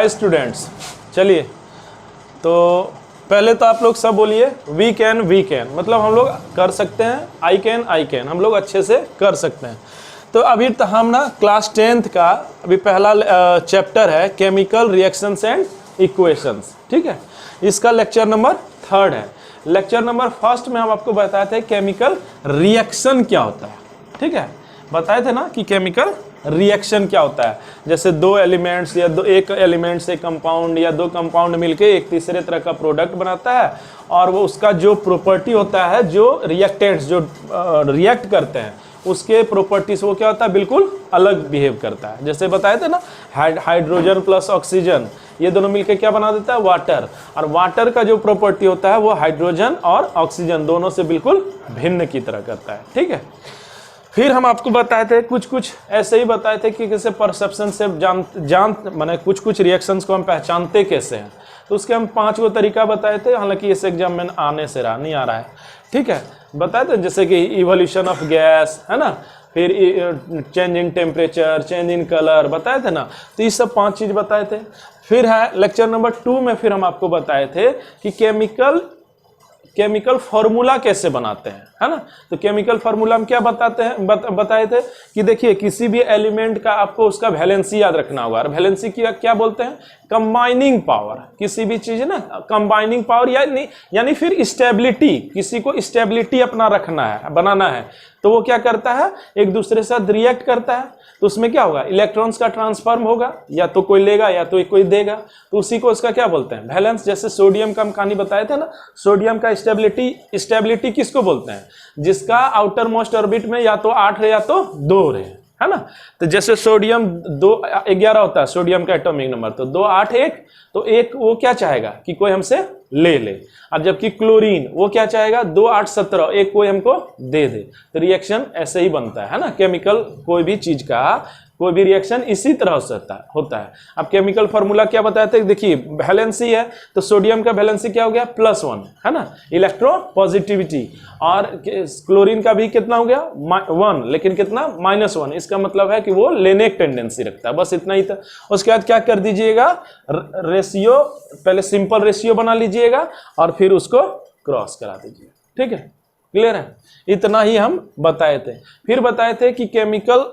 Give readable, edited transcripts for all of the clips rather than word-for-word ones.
Hi students, चलिए तो पहले तो आप लोग सब बोलिए वी कैन मतलब हम लोग कर सकते हैं, आई कैन हम लोग अच्छे से कर सकते हैं। तो अभी तो हम ना क्लास 10th का अभी पहला चैप्टर है केमिकल रिएक्शंस एंड इक्वेशंस, ठीक है। इसका लेक्चर नंबर 3 है। लेक्चर नंबर 1 में हम आपको बताए थे केमिकल रिएक्शन क्या होता है, ठीक है। बताए थे ना कि केमिकल रिएक्शन क्या होता है, जैसे दो एलिमेंट्स या एक एलिमेंट से कंपाउंड या दो कंपाउंड मिलके एक तीसरे तरह का प्रोडक्ट बनाता है और वो उसका जो प्रॉपर्टी होता है, जो रिएक्टेंट्स जो रिएक्ट करते हैं उसके प्रॉपर्टीज वो क्या होता है, बिल्कुल अलग बिहेव करता है। जैसे बताए थे ना हाइड्रोजन प्लस ऑक्सीजन ये दोनों मिलके क्या बना देता है, वाटर। और वाटर का जो प्रॉपर्टी होता है वो हाइड्रोजन और ऑक्सीजन दोनों से बिल्कुल भिन्न की तरह करता है, ठीक है। फिर हम आपको बताए थे कुछ ऐसे ही बताए थे कि कैसे परसेप्शन से माने कुछ रिएक्शंस को हम पहचानते कैसे हैं। तो उसके हम 5 तरीका बताए थे, हालांकि इस एग्जाम में आने से नहीं आ रहा है, ठीक है। बताए थे जैसे कि इवोल्यूशन ऑफ गैस है ना, फिर change in temperature, change in colour बताए थे ना। तो ये सब 5 चीज बताए थे। फिर है लेक्चर नंबर 2 में फिर हम आपको बताए थे कि केमिकल फार्मूला कैसे बनाते हैं, है ना। तो केमिकल फार्मूला हम क्या बताए थे कि देखिए किसी भी एलिमेंट का आपको उसका वैलेंसी याद रखना होगा। और वैलेंसी की क्या बोलते हैं, कंबाइनिंग पावर। किसी भी चीज ना कंबाइनिंग पावर यानी फिर स्टेबिलिटी, किसी को स्टेबिलिटी अपना रखना है, बनाना है, तो वो क्या करता है, एक दूसरे के साथ रिएक्ट करता है। तो उसमें क्या होगा, इलेक्ट्रॉन्स का ट्रांसफॉर्म होगा, या तो कोई लेगा या तो कोई देगा। तो उसी को उसका क्या बोलते हैं, बैलेंस। जैसे सोडियम का हम कहानी बताए थे ना, सोडियम का स्टेबिलिटी किसको बोलते हैं, जिसका आउटर मोस्ट ऑर्बिट में या तो 8 है या तो 2 है ना। तो जैसे सोडियम 211 होता है सोडियम का एटॉमिक नंबर, तो 2 8 1, तो एक वो क्या चाहेगा कि कोई हमसे ले। और जबकि क्लोरीन वो क्या चाहेगा, 2 8 17, एक कोई हमको दे। तो रिएक्शन ऐसे ही बनता है ना। केमिकल कोई भी चीज का कोई भी रिएक्शन इसी तरह से होता है। अब केमिकल फार्मूला क्या बताए थे, देखिए वैलेंसी है तो सोडियम का वैलेंसी क्या हो गया, +1 है ना, इलेक्ट्रो पॉजिटिविटी। और क्लोरीन का भी कितना हो गया, 1, लेकिन कितना, -1। इसका मतलब है कि वो लेने की टेंडेंसी रखता है। बस इतना ही था। उसके बाद क्या कर दीजिएगा, रेशियो, पहले सिंपल रेशियो बना लीजिएगा और फिर उसको क्रॉस करा दीजिए, ठीक है। क्लियर है, इतना ही हम बताए थे। फिर बताए थे कि केमिकल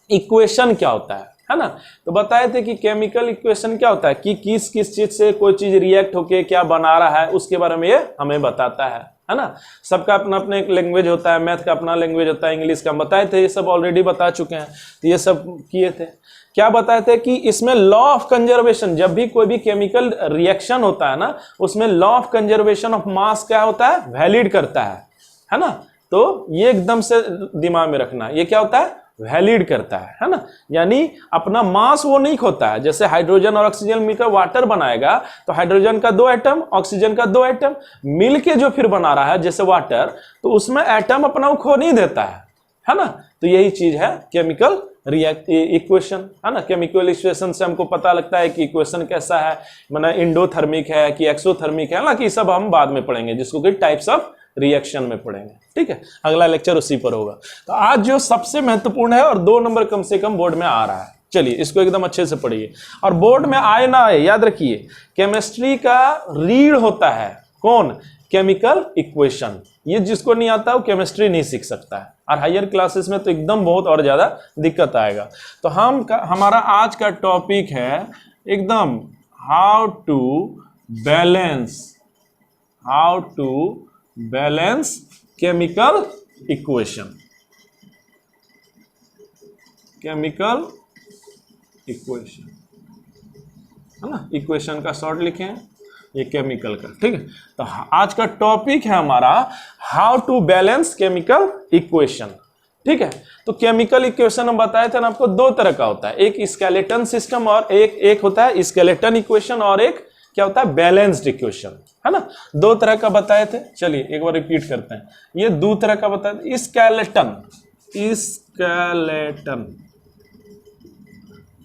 इक्वेशन क्या होता है ना। तो बताए थे कि केमिकल इक्वेशन क्या होता है कि किस चीज से कोई चीज रिएक्ट होके क्या बना रहा है उसके बारे में ये हमें बताता है ना। सबका अपना अपना एक लैंग्वेज होता है, मैथ का अपना लैंग्वेज होता है, इंग्लिश का बताए थे, ये सब ऑलरेडी बता चुके हैं। तो ये सब किए थे। क्या बताए थे कि इसमें लॉ ऑफ कंजर्वेशन, जब भी कोई भी केमिकल रिएक्शन होता है ना, उसमें law of conservation of mass क्या होता है, वैलिड करता है ना। तो ये एकदम से दिमाग में रखना, ये क्या होता है, वैलिड करता है ना। यानी अपना मास वो नहीं खोता है। जैसे हाइड्रोजन और ऑक्सीजन मिलकर वाटर बनाएगा, तो हाइड्रोजन का 2 एटम, ऑक्सीजन का 2 एटम मिलके जो फिर बना रहा है जैसे वाटर, तो उसमें एटम अपना वो खो नहीं देता है ना। तो यही चीज है केमिकल इक्वेशन, है ना। केमिकल इक्वेशन से हमको पता लगता है कि इक्वेशन कैसा है, माने इंडोथर्मिक है कि एक्सोथर्मिक है ना, कि सब हम बाद में पढ़ेंगे, जिसको कि टाइप्स ऑफ रिएक्शन में पढ़ेंगे, ठीक है। अगला लेक्चर उसी पर होगा। तो आज जो सबसे महत्वपूर्ण है और 2 नंबर कम से कम बोर्ड में आ रहा है, चलिए इसको एकदम अच्छे से पढ़िए। और बोर्ड में आए ना आए याद रखिए, केमिस्ट्री का रीढ़ होता है कौन, केमिकल इक्वेशन। ये जिसको नहीं आता वो केमिस्ट्री नहीं सीख सकता है, और हायर क्लासेस में तो एकदम बहुत और ज्यादा दिक्कत आएगा। तो हमारा आज का टॉपिक है एकदम how to balance chemical equation. है ना, इक्वेशन का शॉर्ट लिखे हैं, ये केमिकल का, ठीक है। तो आज का टॉपिक है हमारा how to balance chemical equation, ठीक है। तो केमिकल इक्वेशन हम बताए थे ना आपको 2 तरह का होता है, एक स्केलेटन सिस्टम और एक होता है स्केलेटन इक्वेशन, और एक क्या होता है, बैलेंस्ड इक्वेशन, है ना। 2 तरह का बताए थे। चलिए एक बार रिपीट करते हैं, ये 2 तरह का बताए थे। स्केलेटन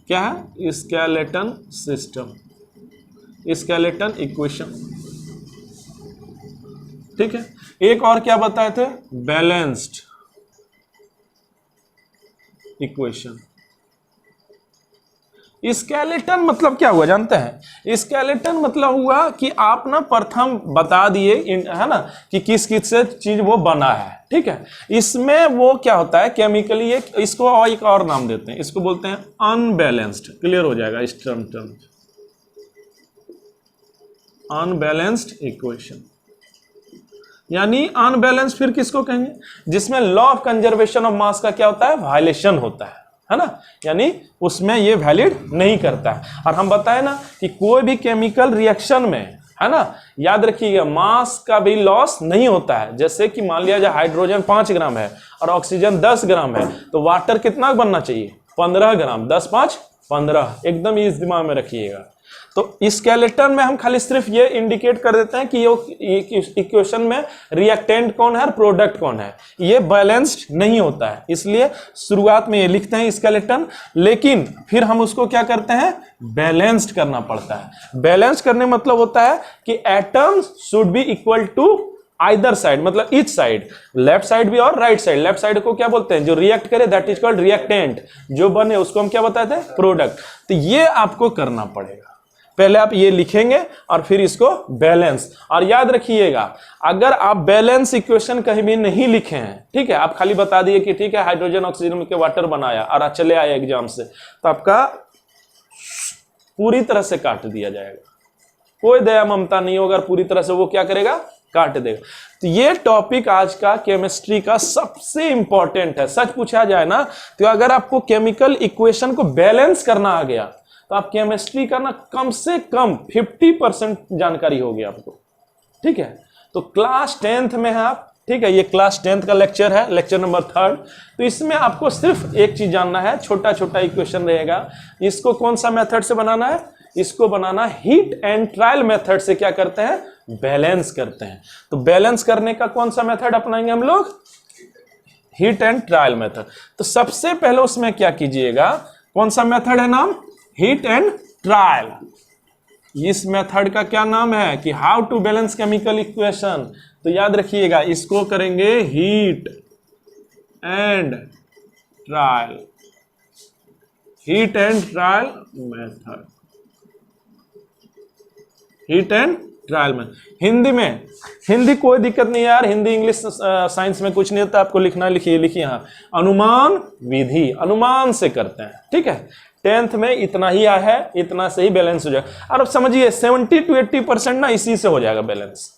क्या है, स्केलेटन सिस्टम, स्केलेटन इक्वेशन, ठीक है। एक और क्या बताए थे, बैलेंस्ड इक्वेशन। स्केलेटन मतलब क्या हुआ जानते हैं? स्केलेटन मतलब हुआ कि आप ना प्रथम बता दिए है ना कि किस किस से चीज वो बना है, ठीक है। इसमें वो क्या होता है केमिकली, इसको और एक और नाम देते हैं, इसको बोलते हैं अनबैलेंस्ड। क्लियर हो जाएगा इस टर्म अनबैलेंस्ड इक्वेशन। यानी अनबैलेंस्ड फिर किसको कहेंगे? जिसमें लॉ ऑफ कंजर्वेशन ऑफ मास का क्या होता है? वायलेशन होता है ना, यानी उसमें ये वैलिड नहीं करता है। और हम बताए ना कि कोई भी केमिकल रिएक्शन में, है ना, याद रखिएगा मास का भी लॉस नहीं होता है। जैसे कि मान लिया जाए हाइड्रोजन 5 ग्राम है और ऑक्सीजन 10 ग्राम है, तो वाटर कितना बनना चाहिए? 15 ग्राम। 10 5 15, एकदम इस दिमाग में रखिएगा। तो स्केलेटन में हम खाली सिर्फ ये इंडिकेट कर देते हैं कि ये इक्वेशन में रिएक्टेंट कौन है और प्रोडक्ट कौन है, ये बैलेंस्ड नहीं होता है, इसलिए शुरुआत में ये लिखते हैं स्केलेटन, लेकिन फिर हम उसको क्या करते हैं? बैलेंस्ड करना पड़ता है। बैलेंस करने मतलब होता है कि atoms should be equal to either side, मतलब ईच साइड, लेफ्ट साइड भी और राइट साइड। लेफ्ट साइड को क्या बोलते हैं? जो रिएक्ट करे दैट इज कॉल्ड रिएक्टेंट, जो बने उसको हम क्या बताते हैं? प्रोडक्ट। तो ये आपको करना पड़ेगा, पहले आप ये लिखेंगे और फिर इसको बैलेंस। और याद रखिएगा अगर आप बैलेंस इक्वेशन कहीं भी नहीं लिखे हैं, ठीक है, आप खाली बता दिए कि ठीक है हाइड्रोजन ऑक्सीजन के वाटर बनाया और चले आए एग्जाम से, तो आपका पूरी तरह से काट दिया जाएगा, कोई दया ममता नहीं होगा, पूरी तरह से वो क्या करेगा? काट देगा। तो ये टॉपिक आज का केमिस्ट्री का सबसे इंपॉर्टेंट है। सच पूछा जाए ना तो अगर आपको केमिकल इक्वेशन को बैलेंस करना आ गया तो आप केमिस्ट्री का ना कम से कम 50% जानकारी होगी आपको, ठीक है। तो क्लास 10th में है आप, ठीक है, ये क्लास 10th का लेक्चर है, लेक्चर नंबर 3। तो इसमें आपको सिर्फ एक चीज जानना है, छोटा छोटा इक्वेशन रहेगा। इसको कौन सा मेथड से बनाना है? इसको बनाना हीट एंड ट्रायल मेथड से क्या करते हैं? बैलेंस करते हैं। तो बैलेंस करने का कौन सा मेथड अपनाएंगे हम लोग? Heat and trial method. तो सबसे पहले उसमें क्या कीजिएगा, कौन सा मेथड है नाम? Hit and trial. इस मेथड का क्या नाम है कि how to balance chemical equation. तो याद रखिएगा इसको करेंगे hit and trial, hit and trial method, hit and trial में। हिंदी में, हिंदी कोई दिक्कत नहीं है यार, हिंदी इंग्लिश साइंस में कुछ नहीं होता, आपको लिखना लिखिए, लिखिए यहाँ अनुमान विधि, अनुमान से करते हैं, ठीक है। 10th में इतना ही आया है, इतना से ही बैलेंस हो जाएगा। और अब समझिए 70 to 80% ना इसी से हो जाएगा बैलेंस।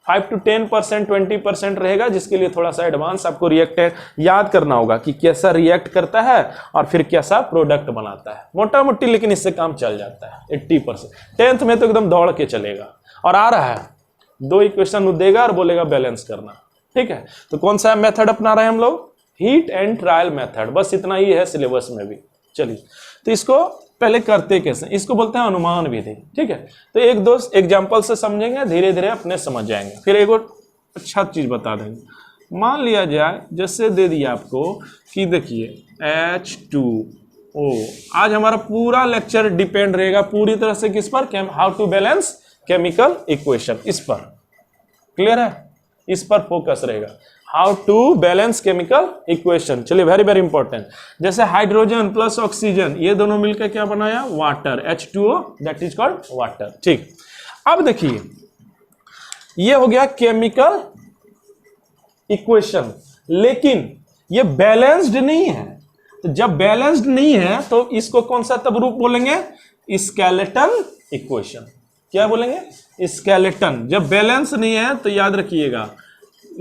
5 to 10%, 20% रहेगा, जिसके लिए थोड़ा सा एडवांस आपको रिएक्टेंट याद करना होगा कि कैसा रिएक्ट करता है और फिर कैसा प्रोडक्ट बनाता है, मोटा मोटी, लेकिन इससे काम चल जाता है 80%। 10th में तो एकदम दौड़ के चलेगा। और आ रहा है 2 इक्वेशन देगा और बोलेगा बैलेंस करना, ठीक है। तो कौन सा मेथड अपना रहे हैं हम लोग? हीट एंड ट्रायल मेथड, बस इतना ही है सिलेबस में भी। चलिए तो इसको पहले करते कैसे, इसको बोलते हैं अनुमान विधि, ठीक है। तो एक दो एग्जांपल से समझेंगे, धीरे धीरे अपने समझ जाएंगे। फिर एक और अच्छा चीज बता देंगे। मान लिया जाए जैसे दे दिया आपको कि देखिए H2O, आज हमारा पूरा लेक्चर डिपेंड रहेगा पूरी तरह से किस पर? How to balance chemical equation, इस पर। क्लियर है? इस पर फोकस रहेगा, how to balance chemical equation. चलिए वेरी वेरी इंपॉर्टेंट। जैसे हाइड्रोजन प्लस ऑक्सीजन, ये दोनों मिलकर क्या बनाया? Water, H2O, that is called water, ठीक। अब देखिए ये हो गया केमिकल इक्वेशन, लेकिन ये बैलेंस्ड नहीं है। तो जब बैलेंस्ड नहीं है तो इसको कौन सा तब रूप बोलेंगे? Skeleton equation. क्या बोलेंगे? स्केलेटन। जब बैलेंस नहीं है तो याद रखिएगा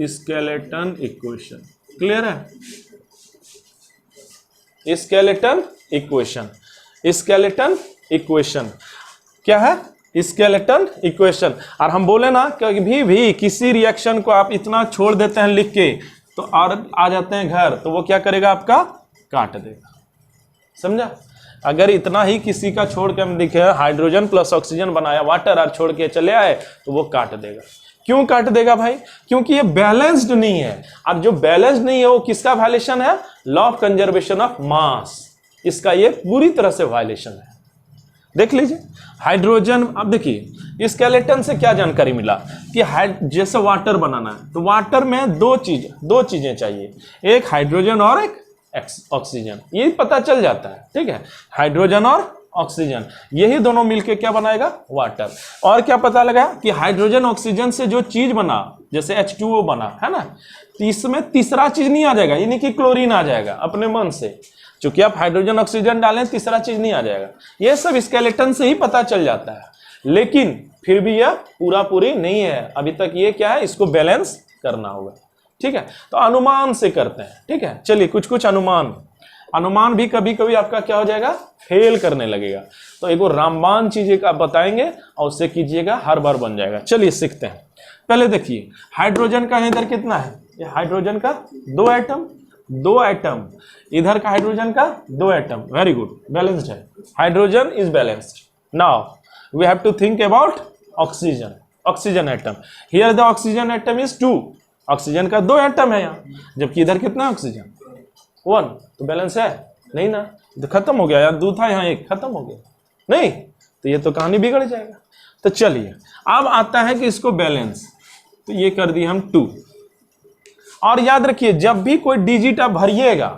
स्केलेटन इक्वेशन। क्लियर है? स्केलेटन इक्वेशन, स्केलेटन इक्वेशन क्या है? Skeleton equation. और हम बोले ना कभी भी किसी रिएक्शन को आप इतना छोड़ देते हैं लिख के तो और आ जाते हैं घर, तो वो क्या करेगा? आपका काट देगा। समझा? अगर इतना ही किसी का छोड़ के हम दिखे हाइड्रोजन प्लस ऑक्सीजन बनाया वाटर और छोड़ के चले आए तो वो काट देगा। क्यों काट देगा भाई? क्योंकि ये बैलेंस्ड नहीं है। अब जो बैलेंस्ड नहीं है वो किसका वायलेशन है? लॉ ऑफ कंजर्वेशन ऑफ मास, इसका ये पूरी तरह से वायलेशन है। देख लीजिए हाइड्रोजन। अब देखिए स्केलेटन से क्या जानकारी मिला कि जैसे वाटर बनाना है तो वाटर में दो चीजें चाहिए, एक हाइड्रोजन और एक ऑक्सीजन, ये पता चल जाता है, ठीक है, हाइड्रोजन और ऑक्सीजन, यही दोनों मिलके क्या बनाएगा, वाटर। और क्या पता लगा कि हाइड्रोजन ऑक्सीजन से जो चीज बना, जैसे H2O बना है ना, तो इसमें तीसरा चीज नहीं आ जाएगा, यानी कि क्लोरीन आ जाएगा अपने मन से। चूंकि आप हाइड्रोजन ऑक्सीजन डालें तीसरा चीज नहीं आ जाएगा। ये सब स्केलेटन से ही पता चल जाता है, लेकिन फिर भी यह पूरा पूरी नहीं है अभी तक। ये क्या है, इसको बैलेंस करना होगा, ठीक है। तो अनुमान से करते हैं, ठीक है। चलिए कुछ कुछ अनुमान भी कभी कभी आपका क्या हो जाएगा, फेल करने लगेगा। तो एक रामबाण चीजें आप बताएंगे और उससे कीजिएगा, हर बार बन जाएगा। चलिए सीखते हैं। पहले देखिए हाइड्रोजन का इधर कितना है, ये हाइड्रोजन का 2 एटम, इधर का हाइड्रोजन का 2 एटम। वेरी गुड, बैलेंस्ड है, hydrogen is balanced. Now we have to think about oxygen atom. Here the oxygen atom is 2, oxygen का 2 एटम है यहाँ, जबकि इधर कितना है ऑक्सीजन 1, तो बैलेंस है नहीं ना, तो खत्म हो गया यार, 2 था यहाँ 1, खत्म हो गया नहीं, तो ये तो कहानी बिगड़ जाएगा। तो चलिए अब आता है कि इसको बैलेंस, तो ये कर दिए हम 2। और याद रखिए जब भी कोई डिजिट आप भरिएगा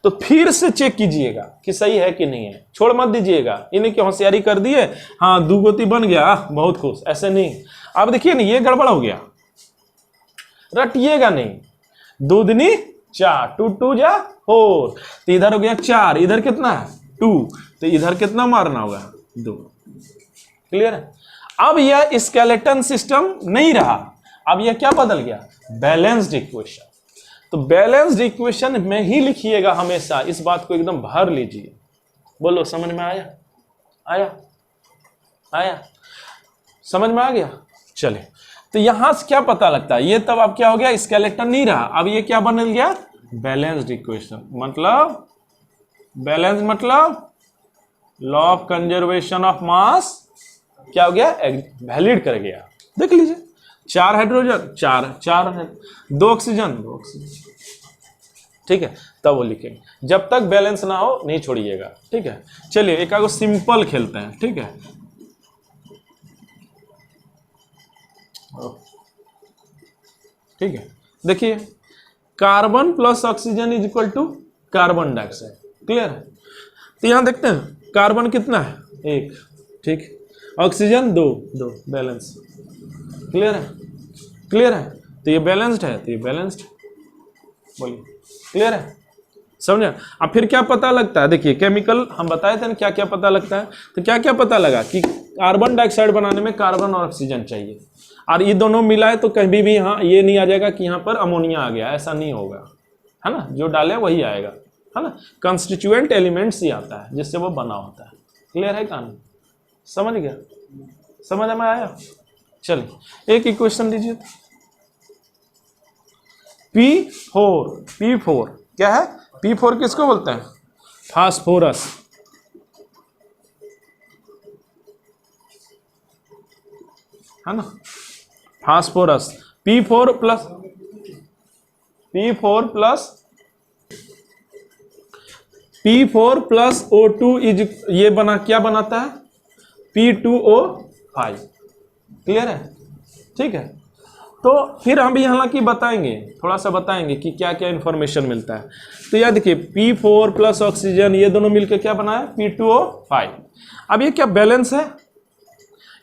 तो फिर से चेक कीजिएगा कि सही है कि नहीं है, छोड़ मत दीजिएगा। इन्हीं की होशियारी कर दिए, हाँ 2 गोती बन गया, बहुत खुश, ऐसे नहीं। अब देखिए ना ये गड़बड़ हो गया, रटिएगा नहीं, 2 दूनी 4, 2 2 जा 4, तो इधर हो गया 4, इधर कितना है 2, तो इधर कितना मारना होगा 2। क्लियर है। अब यह स्केलेटन सिस्टम नहीं रहा, अब यह क्या बदल गया, बैलेंस्ड इक्वेशन। तो बैलेंस्ड इक्वेशन में ही लिखिएगा हमेशा, इस बात को एकदम भर लीजिए। बोलो समझ में आया, समझ में आ गया। चले, तो यहां से क्या पता लगता है, ये तब अब क्या हो गया, स्केलेटन नहीं रहा, अब ये क्या बन गया, बैलेंस्ड इक्वेशन। मतलब law of conservation of mass क्या हो गया, वैलिड कर गया। देख लीजिए 4 हाइड्रोजन 4 2 ऑक्सीजन, ठीक है, तब वो लिखेंगे। जब तक बैलेंस ना हो नहीं छोड़िएगा, ठीक है। चलिए एक आगो सिंपल खेलते हैं, ठीक है। ठीक है, देखिए carbon plus oxygen is equal to carbon dioxide. Clear है। तो यहां देखते हैं कार्बन कितना है 1, ठीक, ऑक्सीजन 2 बैलेंस। क्लियर है। तो ये बैलेंस्ड है, तो ये बैलेंस्ड, बोलिए क्लियर है, समझे। अब फिर क्या पता लगता है, देखिए केमिकल हम बताए थे ना क्या क्या पता लगता है। तो क्या क्या पता लगा कि कार्बन डाइऑक्साइड बनाने में कार्बन और ऑक्सीजन चाहिए, और ये दोनों मिलाए तो कभी भी यहाँ ये नहीं आ जाएगा कि यहाँ पर अमोनिया आ गया, ऐसा नहीं होगा, है ना। जो डाले वही आएगा, है ना। कंस्टिट्यूएंट एलिमेंट्स ही आता है जिससे वो बना होता है। क्लियर है कहानी, समझ गया, समझ में आया। चलिए एक इक्वेशन लीजिए, P4 क्या है, P4 किसको बोलते हैं, फास्फोरस, है ना, phosphorus. P4 plus O2 is ये बना क्या बनाता है, P2O5। क्लियर है, ठीक है। तो फिर हम भी हालांकि बताएंगे, थोड़ा सा बताएंगे कि क्या क्या इंफॉर्मेशन मिलता है। तो याद देखिए P4 प्लस ऑक्सीजन ये दोनों मिलकर क्या बना है, P2O5। अब ये क्या बैलेंस है,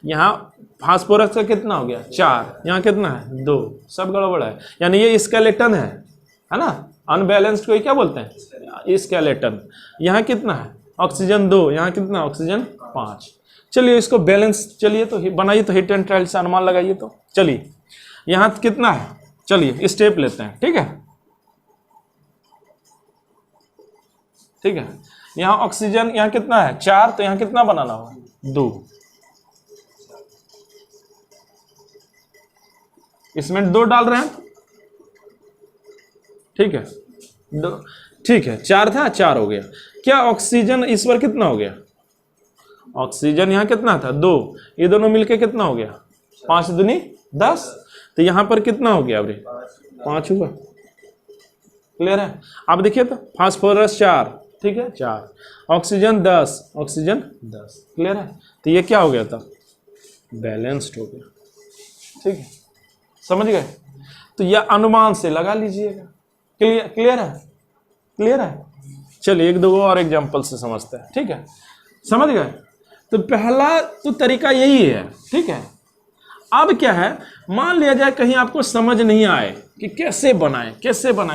यहाँ फास्फोरस का कितना हो गया 4, यहाँ कितना है 2, सब गड़बड़ है, यानी ये स्केलेटन है ना। अनबैलेंस्ड को क्या बोलते हैं, स्केलेटन। यहाँ कितना है ऑक्सीजन 2, यहाँ कितना ऑक्सीजन 5। चलिए इसको बैलेंस, चलिए तो बनाइए, तो हिट एंड ट्रायल से अनुमान लगाइए। तो चलिए यहाँ कितना है, चलिए स्टेप लेते हैं, ठीक है। यहाँ ऑक्सीजन यहाँ कितना है 4, तो यहाँ कितना बनाना होगा 2, इसमें 2 डाल रहे हैं, ठीक है 2, ठीक है 4 था 4 हो गया। क्या ऑक्सीजन इस बार कितना हो गया, ऑक्सीजन यहाँ कितना था 2, ये दोनों मिलके कितना हो गया 5 दूनी 10, तो यहाँ पर कितना हो गया अरे 5 हुआ। क्लियर है। अब देखिए तो फास्फोरस 4, ठीक है 4, ऑक्सीजन 10, क्लियर है। तो ये क्या हो गया था, बैलेंस्ड हो गया, ठीक है, समझ गए। तो यह अनुमान से लगा लीजिएगा। क्लियर है। चलिए एक दो और एग्जांपल से समझते हैं, ठीक है। समझ गए? तो पहला तो तरीका यही है, ठीक है। अब क्या है, मान लिया जाए कहीं आपको समझ नहीं आए कि कैसे बनाएं,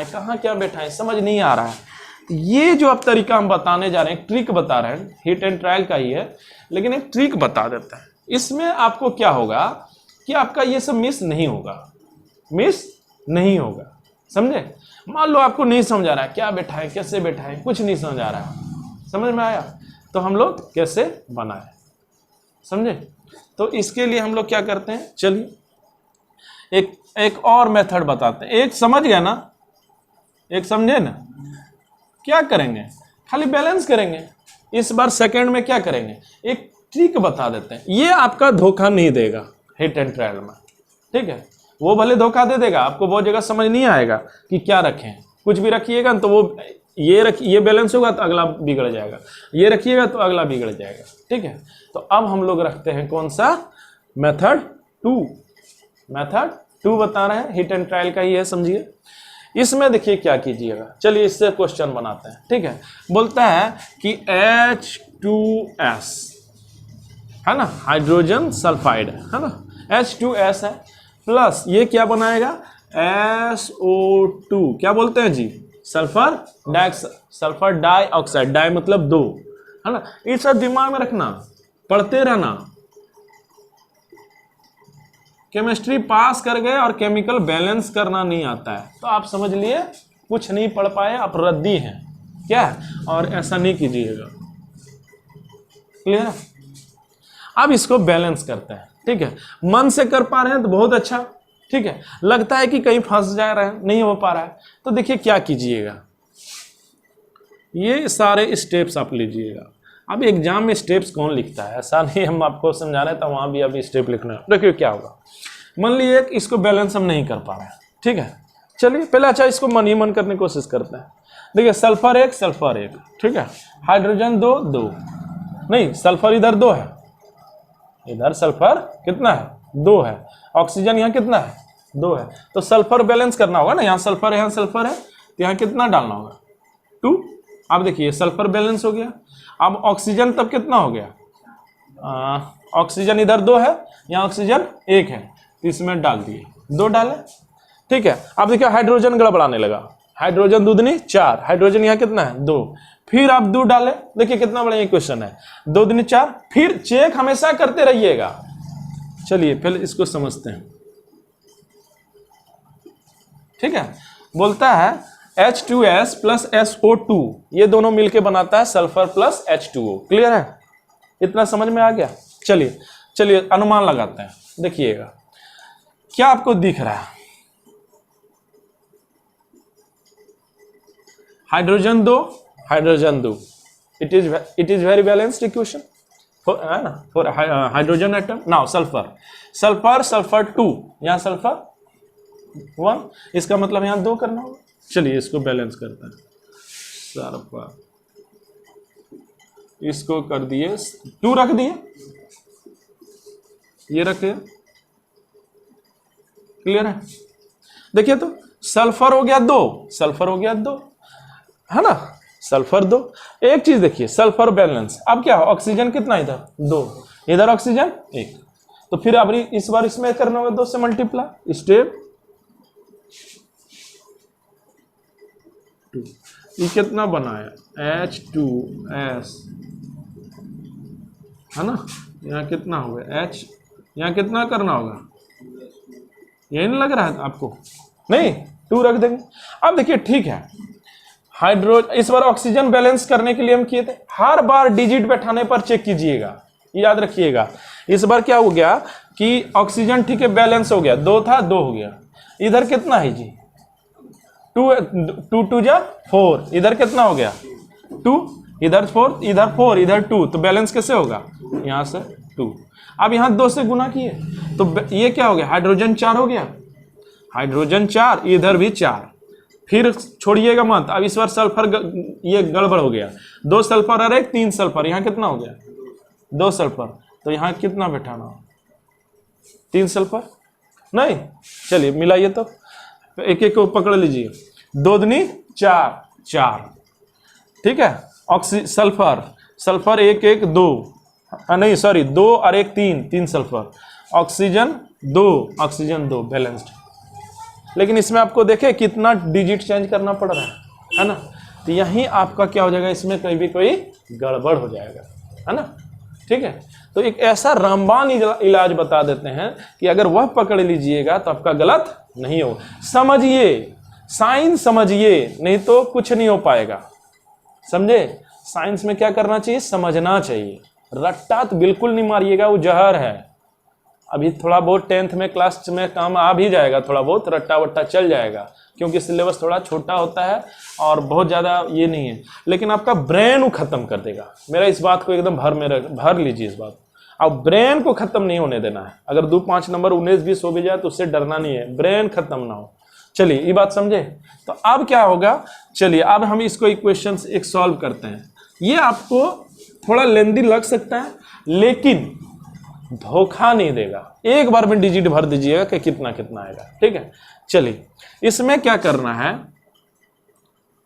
कहाँ क्या बैठाएं, समझ नहीं आ रहा है, ये जो अब तरीका हम बताने जा रहे हैं, ट्रिक बता रहे हैं, हिट एंड ट्रायल का ही है, लेकिन एक ट्रिक बता देता है। इसमें आपको क्या होगा कि आपका ये सब मिस नहीं होगा, समझे? मान लो आपको नहीं समझ आ रहा है, क्या बैठाएं, कैसे बैठाएं, कुछ नहीं समझ आ रहा है, समझ में आया? तो हम लोग कैसे बनाएं, समझे? तो इसके लिए हम लोग क्या करते हैं, चलिए एक और मेथड बताते हैं। एक समझ गया ना, एक समझे ना, क्या करेंगे, खाली बैलेंस करेंगे। इस बार सेकंड में क्या करेंगे, एक ट्रिक बता देते हैं, ये आपका धोखा नहीं देगा हिट एंड ट्रायल में, ठीक है। वो भले धोखा दे देगा आपको, बहुत जगह समझ नहीं आएगा कि क्या रखें, कुछ भी रखिएगा तो वो ये बैलेंस होगा तो अगला बिगड़ जाएगा, ये रखिएगा तो अगला बिगड़ जाएगा, ठीक है। तो अब हम लोग रखते हैं कौन सा, मेथड 2 बता रहे हैं, हिट एंड ट्रायल का ही है, समझिए। इसमें देखिए क्या कीजिएगा, चलिए इससे क्वेश्चन बनाते हैं, ठीक है। बोलता है कि H2S है ना, हाइड्रोजन सल्फाइड है ना, H2S है, प्लस ये क्या बनाएगा, SO2, क्या बोलते हैं जी, सल्फर डाइऑक्साइड, डाई मतलब 2, है ना। ये सब दिमाग में रखना, पढ़ते रहना। केमिस्ट्री पास कर गए और केमिकल बैलेंस करना नहीं आता है तो आप समझ लिए कुछ नहीं पढ़ पाए, आप रद्दी हैं क्या, और ऐसा नहीं कीजिएगा, क्लियर? अब इसको बैलेंस करते हैं, ठीक है। मन से कर पा रहे हैं तो बहुत अच्छा, ठीक है। लगता है कि कहीं फंस जा रहे हैं, नहीं हो पा रहा है, तो देखिए क्या कीजिएगा, ये सारे स्टेप्स आप लीजिएगा। अब एग्जाम में स्टेप्स कौन लिखता है, ऐसा नहीं हम आपको समझा रहे हैं, वहां भी अभी स्टेप लिखना है। देखिए क्या होगा, मान लीजिए इसको बैलेंस हम नहीं कर पा रहे हैं, ठीक है। चलिए पहले अच्छा इसको मन ही मन करने की कोशिश करते हैं। देखिए सल्फर एक, ठीक है, हाइड्रोजन 2, नहीं सल्फर इधर 2 है, इधर सल्फर कितना है, 2 है, ऑक्सीजन यहाँ कितना है, 2 है, तो सल्फर बैलेंस करना होगा ना, यहाँ सल्फर है, यहाँ सल्फर है, तो यहाँ कितना डालना होगा, 2। अब देखिए सल्फर बैलेंस हो गया। अब ऑक्सीजन तब कितना हो गया, ऑक्सीजन इधर 2 है, यहाँ ऑक्सीजन 1 है, तो इसमें डाल दिए, 2 डाले, ठीक है। अब देखिए हाइड्रोजन गड़बड़ाने लगा, हाइड्रोजन 2 दूनी 4, हाइड्रोजन यहाँ कितना है 2, फिर आप 2 डाले, देखिए कितना बड़ा ये क्वेश्चन है, 2 दूनी 4, फिर चेक हमेशा करते रहिएगा। चलिए पहले इसको समझते हैं, ठीक है। बोलता है H2S प्लस SO2, ये दोनों मिलके बनाता है सल्फर प्लस H2O, क्लियर है? इतना समझ में आ गया? चलिए अनुमान लगाते हैं, देखिएगा क्या आपको दिख रहा है, hydrogen 2, it is very balanced equation for hydrogen atom. Now sulphur 2, यहाँ सल्फर 1, इसका मतलब यहाँ 2 करना होगा। चलिए इसको बैलेंस करते हैं, सल्फर इसको कर दिए 2 रख दिए, ये रखे, क्लियर है? देखिए तो सल्फर हो गया 2, है ना, सल्फर 2। एक चीज देखिए, सल्फर बैलेंस, अब क्या हो, ऑक्सीजन कितना इधर 2, इधर ऑक्सीजन 1, तो फिर अब इस बार इसमें करना होगा 2 से मल्टीप्लाई, स्टेप 2, ये कितना बना है H2S, है ना, यहाँ कितना हो गया H, यहाँ कितना करना होगा, यही नहीं लग रहा है आपको, नहीं 2 रख देंगे। अब देखिए ठीक है, इस बार ऑक्सीजन बैलेंस करने के लिए हम किए थे, हर बार डिजिट बैठाने पर चेक कीजिएगा, याद रखिएगा। इस बार क्या हो गया कि ऑक्सीजन ठीक है बैलेंस हो गया, 2 था 2 हो गया, इधर कितना है जी 2 जा 4, इधर कितना हो गया 2, इधर 4, इधर 2, तो बैलेंस कैसे होगा, यहाँ से 2। अब यहाँ 2 से गुना किए तो ये क्या हो गया, हाइड्रोजन 4 हो गया, हाइड्रोजन 4, इधर भी 4, फिर छोड़िएगा मत। अब इस बार सल्फर ये गड़बड़ हो गया, 2 सल्फर और 1 3 सल्फर, यहाँ कितना हो गया 2 सल्फर, तो यहाँ कितना बैठाना, 3 सल्फर नहीं। चलिए मिलाइए तो एक एक को पकड़ लीजिए, 2 दूनी 4, ठीक है, सल्फर सल्फर 1 1 2, नहीं सॉरी 2 और 1 3, 3 सल्फर, ऑक्सीजन 2, ऑक्सीजन 2 बैलेंस्ड। लेकिन इसमें आपको देखे कितना डिजिट चेंज करना पड़ रहा है ना। तो यहीं आपका क्या हो जाएगा, इसमें कहीं भी कोई गड़बड़ हो जाएगा, है ना। ठीक है, तो एक ऐसा रामबाण इलाज बता देते हैं कि अगर वह पकड़ लीजिएगा तो आपका गलत नहीं हो। समझिए, साइंस समझिए, नहीं तो कुछ नहीं हो पाएगा। समझे, साइंस में क्या करना चाहिए, समझना चाहिए। रट्टा तो बिल्कुल नहीं मारिएगा, वो जहर है। अभी थोड़ा बहुत 10th में क्लास में काम आ भी जाएगा, थोड़ा बहुत रट्टा वट्टा चल जाएगा, क्योंकि सिलेबस थोड़ा छोटा होता है और बहुत ज़्यादा ये नहीं है। लेकिन आपका ब्रेन वो खत्म कर देगा। मेरा इस बात को एकदम भर लीजिए इस बात। अब ब्रेन को खत्म नहीं होने देना है। अगर 2-5 नंबर 19-20 हो भी जाए तो उससे डरना नहीं है, ब्रेन खत्म ना हो। चलिए ये बात समझे। तो अब क्या होगा, चलिए अब हम इसको इक्वेशन एक सॉल्व करते हैं। ये आपको थोड़ा लेंदी लग सकता है, लेकिन धोखा नहीं देगा। एक बार में डिजिट भर दीजिएगा कि कितना कितना आएगा। ठीक है, चलिए इसमें क्या करना है,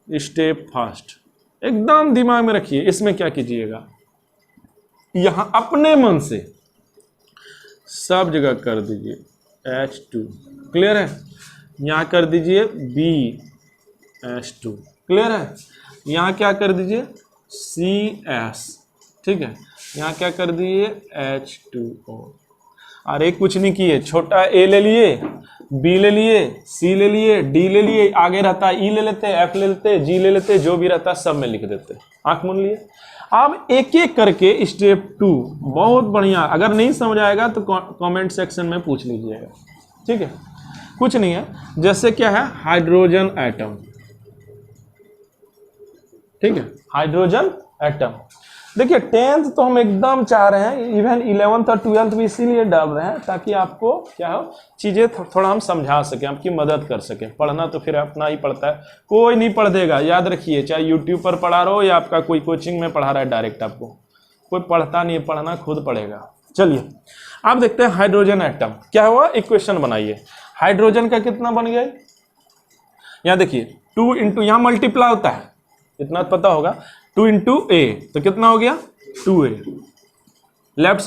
स्टेप फर्स्ट एकदम दिमाग में रखिए। इसमें क्या कीजिएगा, यहां अपने मन से सब जगह कर दीजिए H2, क्लियर है। यहां कर दीजिए BH2, क्लियर है। यहां क्या कर दीजिए CS, ठीक है। यहाँ क्या कर दिए H2O। अरे कुछ नहीं किए, छोटा A ले लिए, B ले लिए, C ले लिए, D ले लिए, आगे रहता E ले लेते, F ले लेते, G ले लेते, जो भी रहता सब में लिख देते। आंख मूंद लिए। अब एक एक करके स्टेप 2, बहुत बढ़िया। अगर नहीं समझ आएगा तो कमेंट सेक्शन में पूछ लीजिएगा। ठीक है, कुछ नहीं है। जैसे क्या है, हाइड्रोजन एटम, ठीक है, हाइड्रोजन एटम। देखिए 10th तो हम एकदम चाह रहे हैं, इवन 11th और 12th भी इसीलिए डाल रहे हैं ताकि आपको क्या हो, चीज़ें थोड़ा हम समझा सकें, आपकी मदद कर सकें। पढ़ना तो फिर अपना ही पड़ता है, कोई नहीं पढ़ देगा, याद रखिए। चाहे यूट्यूब पर पढ़ा रहो या आपका कोई कोचिंग में पढ़ा रहा है डायरेक्ट, आपको कोई पढ़ता नहीं है, पढ़ना खुद पड़ेगा। चलिए आप देखते हैं हाइड्रोजन एटम क्या हुआ। इक्वेशन बनाइए, हाइड्रोजन का कितना बन गया, यहाँ देखिए 2 इंटू, यहाँ मल्टीप्लाई होता है, इतना पता होगा। 2 इंटू A तो कितना हो गया 2A। लेफ्ट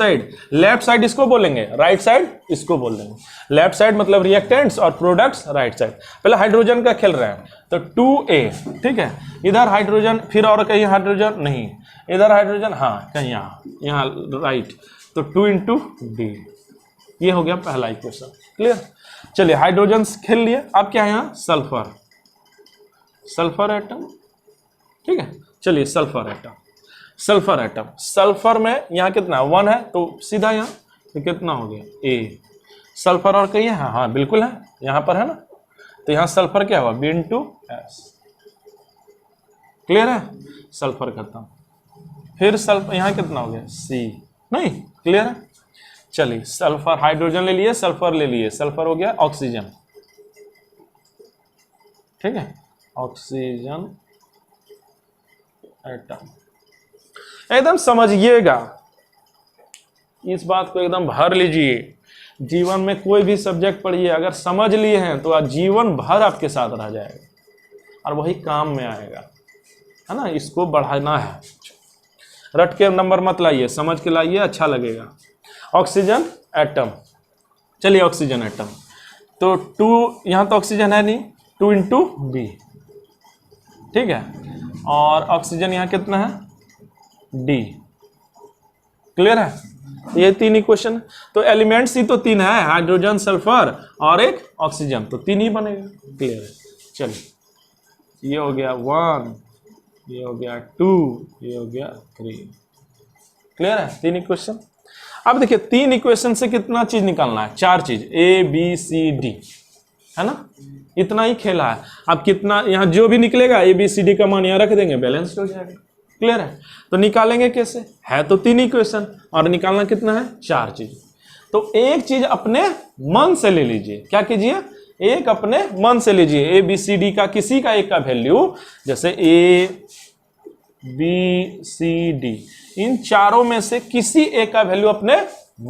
साइड इसको बोलेंगे, राइट साइड इसको बोल देंगे। लेफ्ट साइड मतलब रिएक्टेंट्स और प्रोडक्ट्स, राइट साइड। पहले हाइड्रोजन का खेल रहे हैं तो 2A, ठीक है। इधर हाइड्रोजन, फिर और कहीं हाइड्रोजन नहीं, इधर हाइड्रोजन, हाँ कहीं यहाँ राइट, तो 2 इंटू D। ये हो गया पहला इक्वेशन, क्लियर। चलिए हाइड्रोजन खेल लिए। अब क्या है यहाँ, सल्फर एटम, ठीक है। चलिए सल्फर एटम, सल्फर में यहाँ कितना 1 है, तो सीधा यहाँ तो कितना हो गया A। सल्फर और कहिए, हाँ हाँ बिल्कुल है, यहाँ पर है ना। तो यहाँ सल्फर क्या हुआ, B इंटू S, क्लियर है। सल्फर खत्म। फिर सल्फर यहाँ कितना हो गया C, नहीं क्लियर है। चलिए सल्फर, हाइड्रोजन ले लिए, सल्फर ले लिए, सल्फर हो गया ऑक्सीजन, ठीक है। ऑक्सीजन एटम, एकदम समझिएगा इस बात को, एकदम भर लीजिए। जीवन में कोई भी सब्जेक्ट पढ़िए, अगर समझ लिए हैं तो जीवन भर आपके साथ रह जाएगा और वही काम में आएगा, है ना। इसको बढ़ाना है, रट के नंबर मत लाइए, समझ के लाइए, अच्छा लगेगा। ऑक्सीजन एटम, चलिए ऑक्सीजन एटम तो 2, यहाँ तो ऑक्सीजन है नहीं, 2 इंटू B, ठीक है। और ऑक्सीजन यहाँ कितना है D, क्लियर है। ये 3 इक्वेशन, तो एलिमेंट्स ही तो 3 है, हाइड्रोजन, सल्फर और एक ऑक्सीजन, तो 3 ही बनेगा, क्लियर है। चलिए ये हो गया 1, ये हो गया 2, ये हो गया 3, क्लियर है। 3 इक्वेशन। अब देखिए 3 इक्वेशन से कितना चीज निकालना है, 4 चीज, A B C D, है ना। इतना ही खेला है। अब कितना यहाँ जो भी निकलेगा A B C D का मान यहाँ रख देंगे, बैलेंस हो जाएगा, क्लियर है। तो निकालेंगे कैसे, है तो 3 इक्वेशन और निकालना कितना है, 4 चीज। तो एक चीज अपने मन से ले लीजिए, क्या कीजिए, एक अपने मन से लीजिए। A B C D का किसी का एक का वैल्यू, जैसे A B C D, इन चारों में से किसी एक का वैल्यू अपने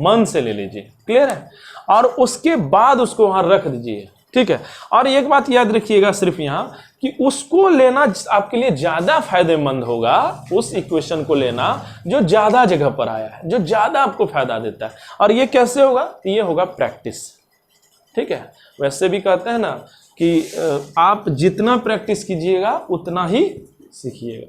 मन से ले लीजिए, क्लियर है। और उसके बाद उसको वहां रख दीजिए, ठीक है। और एक बात याद रखिएगा सिर्फ यहाँ कि उसको लेना आपके लिए ज्यादा फायदेमंद होगा, उस इक्वेशन को लेना जो ज्यादा जगह पर आया है, जो ज्यादा आपको फायदा देता है। और ये कैसे होगा? ये होगा प्रैक्टिस, ठीक है। वैसे भी कहते हैं ना कि आप जितना प्रैक्टिस कीजिएगा उतना ही सीखिएगा।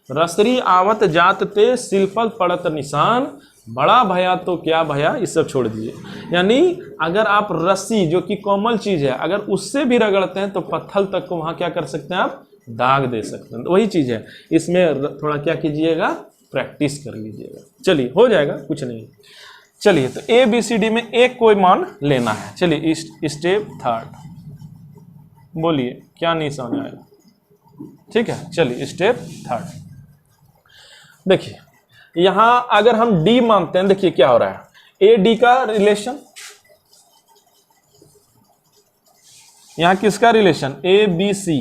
रसरी आवत जात ते सिलफल पड़त निशान, बड़ा भया तो क्या भया, इस सब छोड़ दीजिए। यानी अगर आप रस्सी जो कि कोमल चीज है अगर उससे भी रगड़ते हैं तो पत्थर तक को वहां क्या कर सकते हैं आप, दाग दे सकते हैं। तो वही चीज है, इसमें थोड़ा क्या कीजिएगा, प्रैक्टिस कर लीजिएगा। चलिए हो जाएगा, कुछ नहीं। चलिए तो ए बी सी डी में एक कोई मान लेना है। चलिए स्टेप थर्ड, बोलिए क्या नहीं समझ आएगा, ठीक है। चलिए स्टेप थर्ड, देखिए यहां अगर हम डी मानते हैं, देखिए क्या हो रहा है, ए डी का रिलेशन, यहां किसका relation, A B C,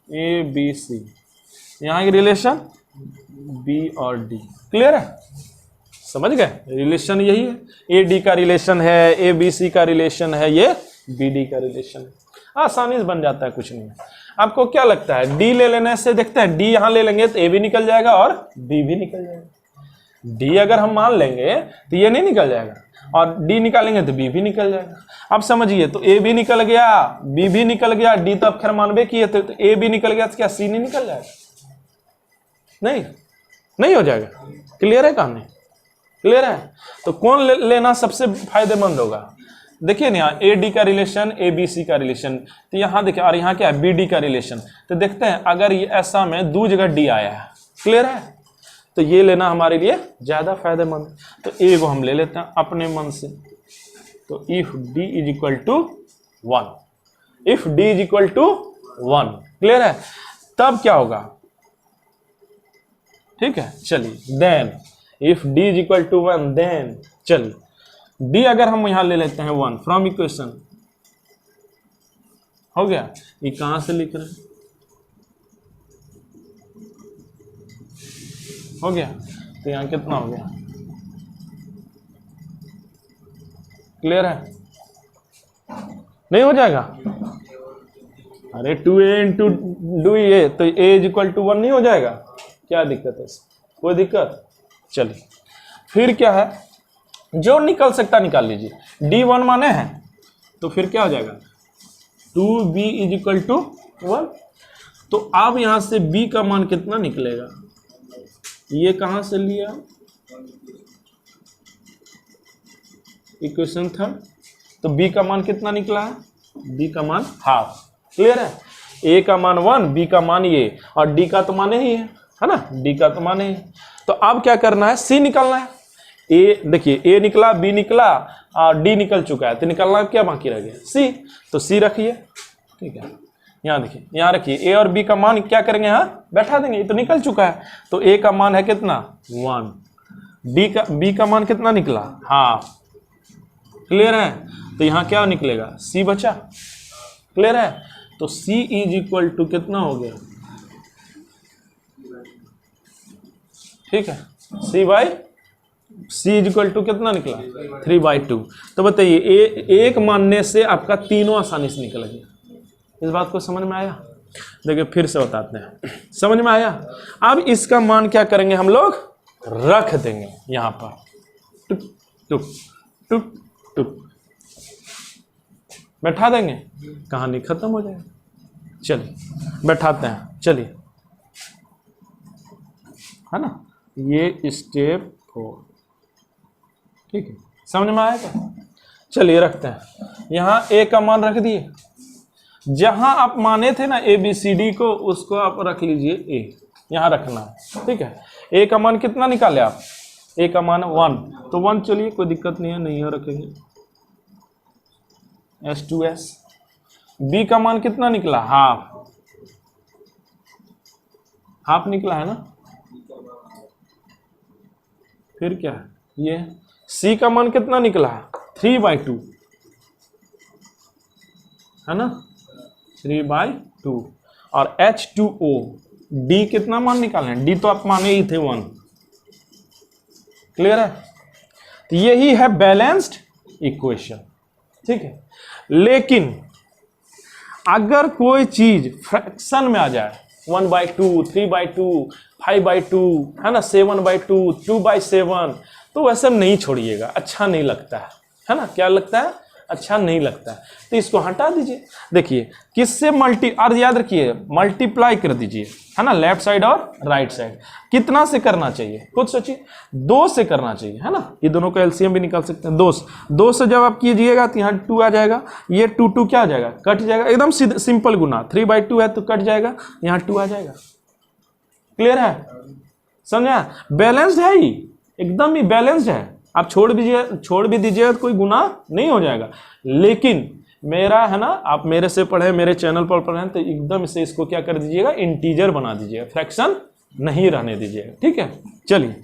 A B C, यहां की रिलेशन बी और डी, क्लियर है, समझ गए, रिलेशन यही है। ए डी का रिलेशन है, ए बी सी का रिलेशन है, ये बी डी का रिलेशन है, आसानी से बन जाता है, कुछ नहीं है। आपको क्या लगता है, डी ले लेने से, देखते हैं डी यहां ले लेंगे तो ए भी निकल जाएगा और बी भी निकल जाएगा। डी अगर हम मान लेंगे तो ये नहीं निकल जाएगा, और डी निकालेंगे तो बी भी निकल जाएगा। अब समझिए, तो ए भी निकल गया, बी भी निकल गया, डी तो अब खैर मानवे किए थे, तो ए भी निकल गया, तो क्या सी नहीं निकल जाएगा? नहीं हो जाएगा। क्लियर है कहानी, क्लियर है? तो कौन लेना सबसे फायदेमंद होगा? देखिए ना, यहाँ ए डी का रिलेशन, ए बी सी का रिलेशन, तो यहाँ देखिए, और यहाँ क्या है, बी डी का रिलेशन। तो देखते हैं अगर ये ऐसा में दो जगह डी आया है, क्लियर है, तो ये लेना हमारे लिए ज्यादा फायदेमंद। तो ए को हम ले लेते हैं अपने मन से। तो if D is equal to 1, if D is equal to 1, clear है, तब क्या होगा, ठीक है। चलिए then if D is equal to 1, then चलिए डी अगर हम यहां ले लेते हैं 1 फ्रॉम इक्वेशन, हो गया। ये कहां से लिख रहे हैं, हो गया, तो यहां कितना हो गया, क्लियर है, नहीं हो जाएगा? अरे 2a इंटू डू ए, तो a इज इक्वल टू 1 नहीं हो जाएगा? क्या दिक्कत है, कोई दिक्कत? चलिए फिर क्या है, जो निकल सकता निकाल लीजिए। D1 माने हैं तो फिर क्या हो जाएगा, 2b इज इक्वल टू 1। तो अब यहां से b का मान कितना निकलेगा, ये कहां से लिया, इक्वेशन थर्ड, तो b का मान कितना निकला है, b का मान हाफ, क्लियर है। a का मान 1, b का मान ये, और d का तो माने ही है ना, d का तो माने ही। तो अब क्या करना है, c निकालना है। ए देखिए, ए निकला, बी निकला और डी निकल चुका है, तो निकलना क्या बाकी रह गया, सी। तो सी रखिए, ठीक है। यहाँ देखिए, यहाँ रखिए, ए और बी का मान क्या करेंगे, यहाँ बैठा देंगे, ये तो निकल चुका है। तो ए का मान है कितना, 1, बी का मान कितना निकला, हाफ, क्लियर है। तो यहाँ क्या निकलेगा, सी बचा, क्लियर है। तो सी इज इक्वल टू कितना हो गया, ठीक है, सी इज इक्वल टू कितना निकला, 3/2। तो बताइए, एक मानने से आपका तीनों आसानी से निकल गया। इस बात को समझ में आया? देखिए फिर से बताते हैं, समझ में आया? अब इसका मान क्या करेंगे, हम लोग रख देंगे यहां पर, टुक टुक टुक टुक, बैठा देंगे, कहानी खत्म हो जाएगी। चलिए बैठाते हैं, चलिए, है ना, ये स्टेप 4, ठीक है, समझ में आया क्या? चलिए रखते हैं, यहां ए का मान रख दिए, जहां आप माने थे ना ए बी सी डी को, उसको आप रख लीजिए ए, यहां रखना है, ठीक है। ए का मान कितना निकाले आप, ए का मान 1, तो 1 चलिए कोई दिक्कत नहीं है, नहीं हो रखेंगे, S2S। बी का मान कितना निकला, हाफ, हाफ निकला है ना, फिर क्या है ये, सी का मान कितना निकला, 3/2, है ना, 3/2। और H2O, डी कितना मान निकालें, डी तो आप माने ही थे 1, क्लियर है। तो यही है बैलेंस्ड इक्वेशन, ठीक है। लेकिन अगर कोई चीज फ्रैक्शन में आ जाए 1/2, 3/2, 5/2, है ना, 7/2, 2/7, तो वैसे नहीं छोड़िएगा, अच्छा नहीं लगता है ना, क्या लगता है, अच्छा नहीं लगता है, तो इसको हटा दीजिए। देखिए किससे और याद रखिए मल्टीप्लाई कर दीजिए, है ना, लेफ्ट साइड और राइट साइड। कितना से करना चाहिए खुद सोचिए, 2 से करना चाहिए, है ना, ये दोनों का एलसीएम भी निकाल सकते हैं। 2 से जब आप कीजिएगा तो यहाँ 2 आ जाएगा, ये 2 क्या आ जाएगा, कट जाएगा, एकदम सिंपल गुना। 3/2 है तो कट जाएगा, यहाँ 2 आ जाएगा। क्लियर है, समझा, बैलेंस्ड है ही, एकदम ही बैलेंस्ड है। आप छोड़ भी दीजिए तो कोई गुना नहीं हो जाएगा। लेकिन मेरा, है ना, आप मेरे से पढ़े, मेरे चैनल पर पढ़े, तो एकदम से इसको क्या कर दीजिएगा, इंटीजर बना दीजिएगा, फ्रैक्शन नहीं रहने दीजिएगा, ठीक है। चलिए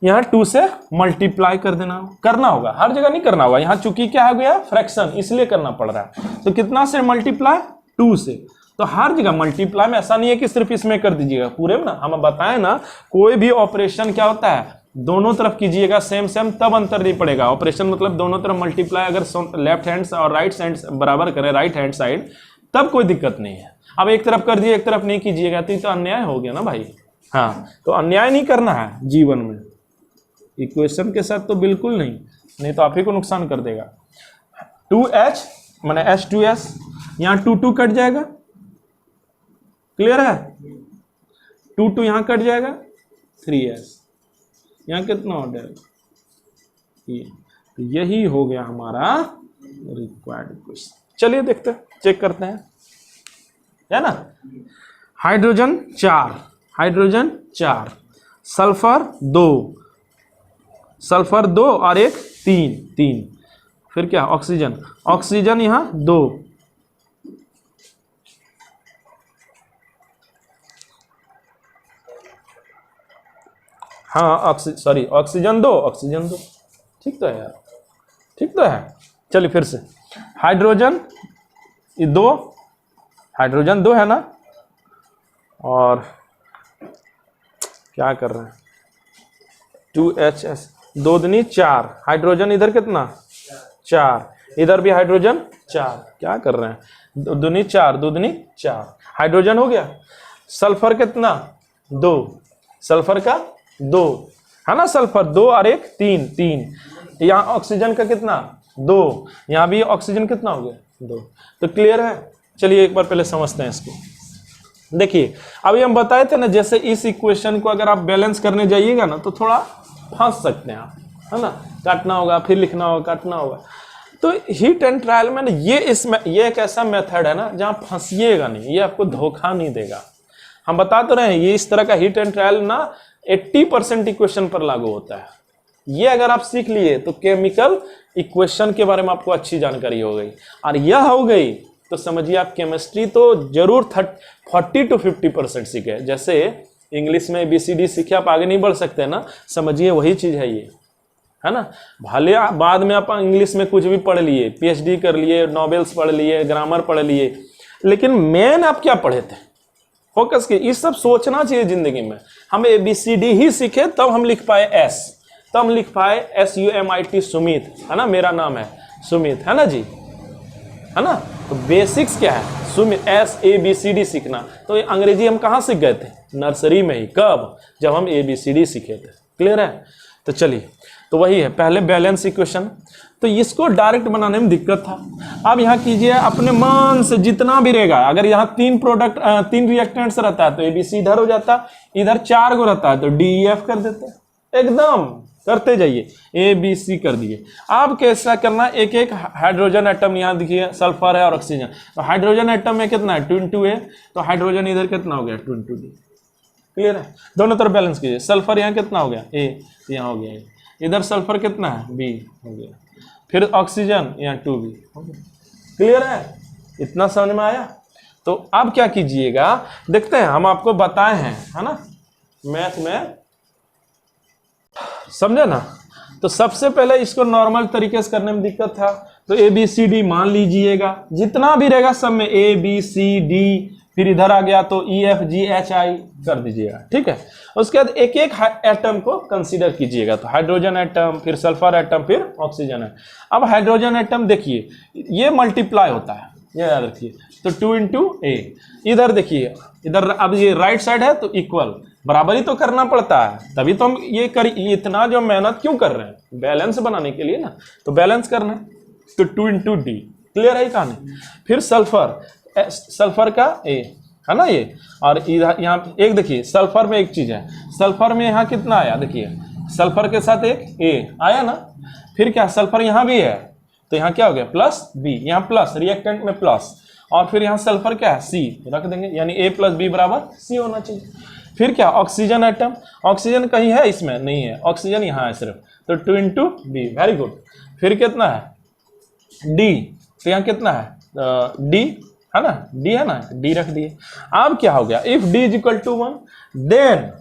यहाँ 2 से मल्टीप्लाई करना होगा, हर जगह नहीं करना होगा, यहाँ चूंकि क्या हो गया, फ्रैक्शन, इसलिए करना पड़ रहा है। तो कितना से मल्टीप्लाई, 2 से। तो हर जगह मल्टीप्लाई में ऐसा नहीं है कि सिर्फ इसमें कर दीजिएगा, पूरे में ना, हम बताएं ना, कोई भी ऑपरेशन क्या होता है, दोनों तरफ कीजिएगा सेम, तब अंतर नहीं पड़ेगा। ऑपरेशन मतलब दोनों तरफ मल्टीप्लाई, अगर लेफ्ट हैंड और राइट हैंड बराबर करें, राइट हैंड साइड, तब कोई दिक्कत नहीं है। अब एक तरफ कर दिए, एक तरफ नहीं कीजिएगा तो अन्याय हो गया ना भाई। हाँ, तो अन्याय नहीं करना है जीवन में, इक्वेशन के साथ तो बिल्कुल नहीं तो आप ही को नुकसान कर देगा। 2h माने H2S, यहाँ 2 कट जाएगा, क्लियर है, 2 यहाँ कट जाएगा, 3s यहाँ कितना हो जाएगा, ये, तो यही हो गया हमारा रिक्वायर्ड क्वेश्चन। चलिए देखते हैं, चेक करते हैं, है ना। हाइड्रोजन 4, सल्फर 2 और एक 3, फिर क्या, ऑक्सीजन यहाँ 2, हाँ ऑक्सीजन 2, ठीक तो है यार, ठीक तो है। चलिए फिर से, हाइड्रोजन 2 है ना, और क्या कर रहे हैं, 2HS, 2 दूनी 4, हाइड्रोजन इधर कितना, 4, इधर भी हाइड्रोजन 4, क्या कर रहे हैं, 2 दूनी 4, 2 दूनी 4, हाइड्रोजन हो गया। सल्फर कितना, 2, सल्फर का 2, है ना, सल्फर 2 और एक 3, यहाँ ऑक्सीजन का कितना, 2, यहाँ भी ऑक्सीजन कितना हो गया, 2। तो क्लियर है। चलिए एक बार पहले समझते हैं इसको। देखिए अभी हम बताए थे ना, जैसे इस इक्वेशन को अगर आप बैलेंस करने जाइएगा ना तो थोड़ा फंस सकते हैं आप, है ना, काटना होगा, फिर लिखना होगा, काटना होगा। तो हिट एंड ट्रायल में ना ये एक ऐसा मेथड है ना जहाँ फंसिएगा नहीं, ये आपको धोखा नहीं देगा। हम बता तो रहे हैं, ये इस तरह का हिट एंड ट्रायल ना 80% इक्वेशन पर लागू होता है। ये अगर आप सीख लिए तो केमिकल इक्वेशन के बारे में आपको अच्छी जानकारी हो गई, और यह हो गई तो समझिए आप केमिस्ट्री तो जरूर 40 to 50% सीखे। जैसे इंग्लिश में ABCD सीखे, आप आगे नहीं बढ़ सकते ना, समझिए वही चीज है ये, है ना। भले बाद में आप इंग्लिश में कुछ भी पढ़ लिए, PhD कर लिए, नॉवेल्स पढ़ लिए, ग्रामर पढ़ लिए, लेकिन मेन आप क्या पढ़े थे, फोकस के, ये सब सोचना चाहिए जिंदगी में। हम ABCD ही सीखे तब हम लिख पाए S, तब हम लिख पाए SUMIT, सुमित, है ना, मेरा नाम है सुमित, है ना जी, है ना। तो बेसिक्स क्या है, सुमित, SABCD सीखना। तो ये अंग्रेजी हम कहाँ सीख गए थे, नर्सरी में ही। कब, जब हम ABCD सीखे थे। क्लियर है। तो चलिए, तो वही है पहले बैलेंस इक्वेशन, तो इसको डायरेक्ट बनाने में दिक्कत था। अब यहाँ कीजिए अपने मन से जितना भी रहेगा, अगर यहाँ 3 रिएक्टेंट्स रहता है तो ABC इधर हो जाता, इधर 4 गो रहता है तो DEF कर देते, एकदम करते जाइए, ABC कर दिए। अब कैसा करना, एक एक हाइड्रोजन एटम, यहाँ देखिए सल्फर है और ऑक्सीजन, तो हाइड्रोजन एटम में कितना है 22A, तो हाइड्रोजन इधर कितना हो गया 22D। क्लियर है, दोनों तरफ बैलेंस कीजिए। सल्फर यहाँ कितना हो गया A, यहाँ हो गया A, इधर सल्फर कितना है B हो गया, फिर ऑक्सीजन यहाँ 2B हो गया। क्लियर है, इतना समझ में आया। तो अब क्या कीजिएगा, देखते हैं, हम आपको बताए हैं, है ना, मैथ में, समझे ना। तो सबसे पहले इसको नॉर्मल तरीके से करने में दिक्कत था, तो ABCD मान लीजिएगा, जितना भी रहेगा सब में ABCD, फिर इधर आ गया तो EFGHI कर दीजिएगा, ठीक है। उसके बाद एक एक एटम को कंसीडर कीजिएगा, तो हाइड्रोजन एटम, फिर सल्फर एटम, फिर ऑक्सीजन है। अब हाइड्रोजन एटम देखिए ये मल्टीप्लाई होता है, ये याद रखिए, तो 2 × A। इधर देखिए, इधर अब ये राइट साइड है तो इक्वल, बराबरी तो करना पड़ता है, तभी तो हम ये इतना जो मेहनत क्यों कर रहे हैं, बैलेंस बनाने के लिए ना, तो बैलेंस करना है, तो 2 × D। क्लियर है कहानी। फिर सल्फर, सल्फर का A है ना ये, और इधर यहाँ एक देखिए सल्फर में एक चीज है, सल्फर में यहाँ कितना आया देखिए, सल्फर के साथ एक A आया ना, फिर क्या सल्फर यहाँ भी है, तो यहाँ क्या हो गया +B, यहाँ प्लस रिएक्टेंट में प्लस, और फिर यहाँ सल्फर क्या है C रख देंगे, यानी A + B = C होना चाहिए। फिर क्या ऑक्सीजन एटम, ऑक्सीजन कहीं है इसमें नहीं है, ऑक्सीजन यहाँ है सिर्फ, तो 2 × B, वेरी गुड। फिर कितना है D, तो यहाँ कितना है D है ना, D है ना, D रख दिए। अब क्या हो गया, इफ D = 1 देन,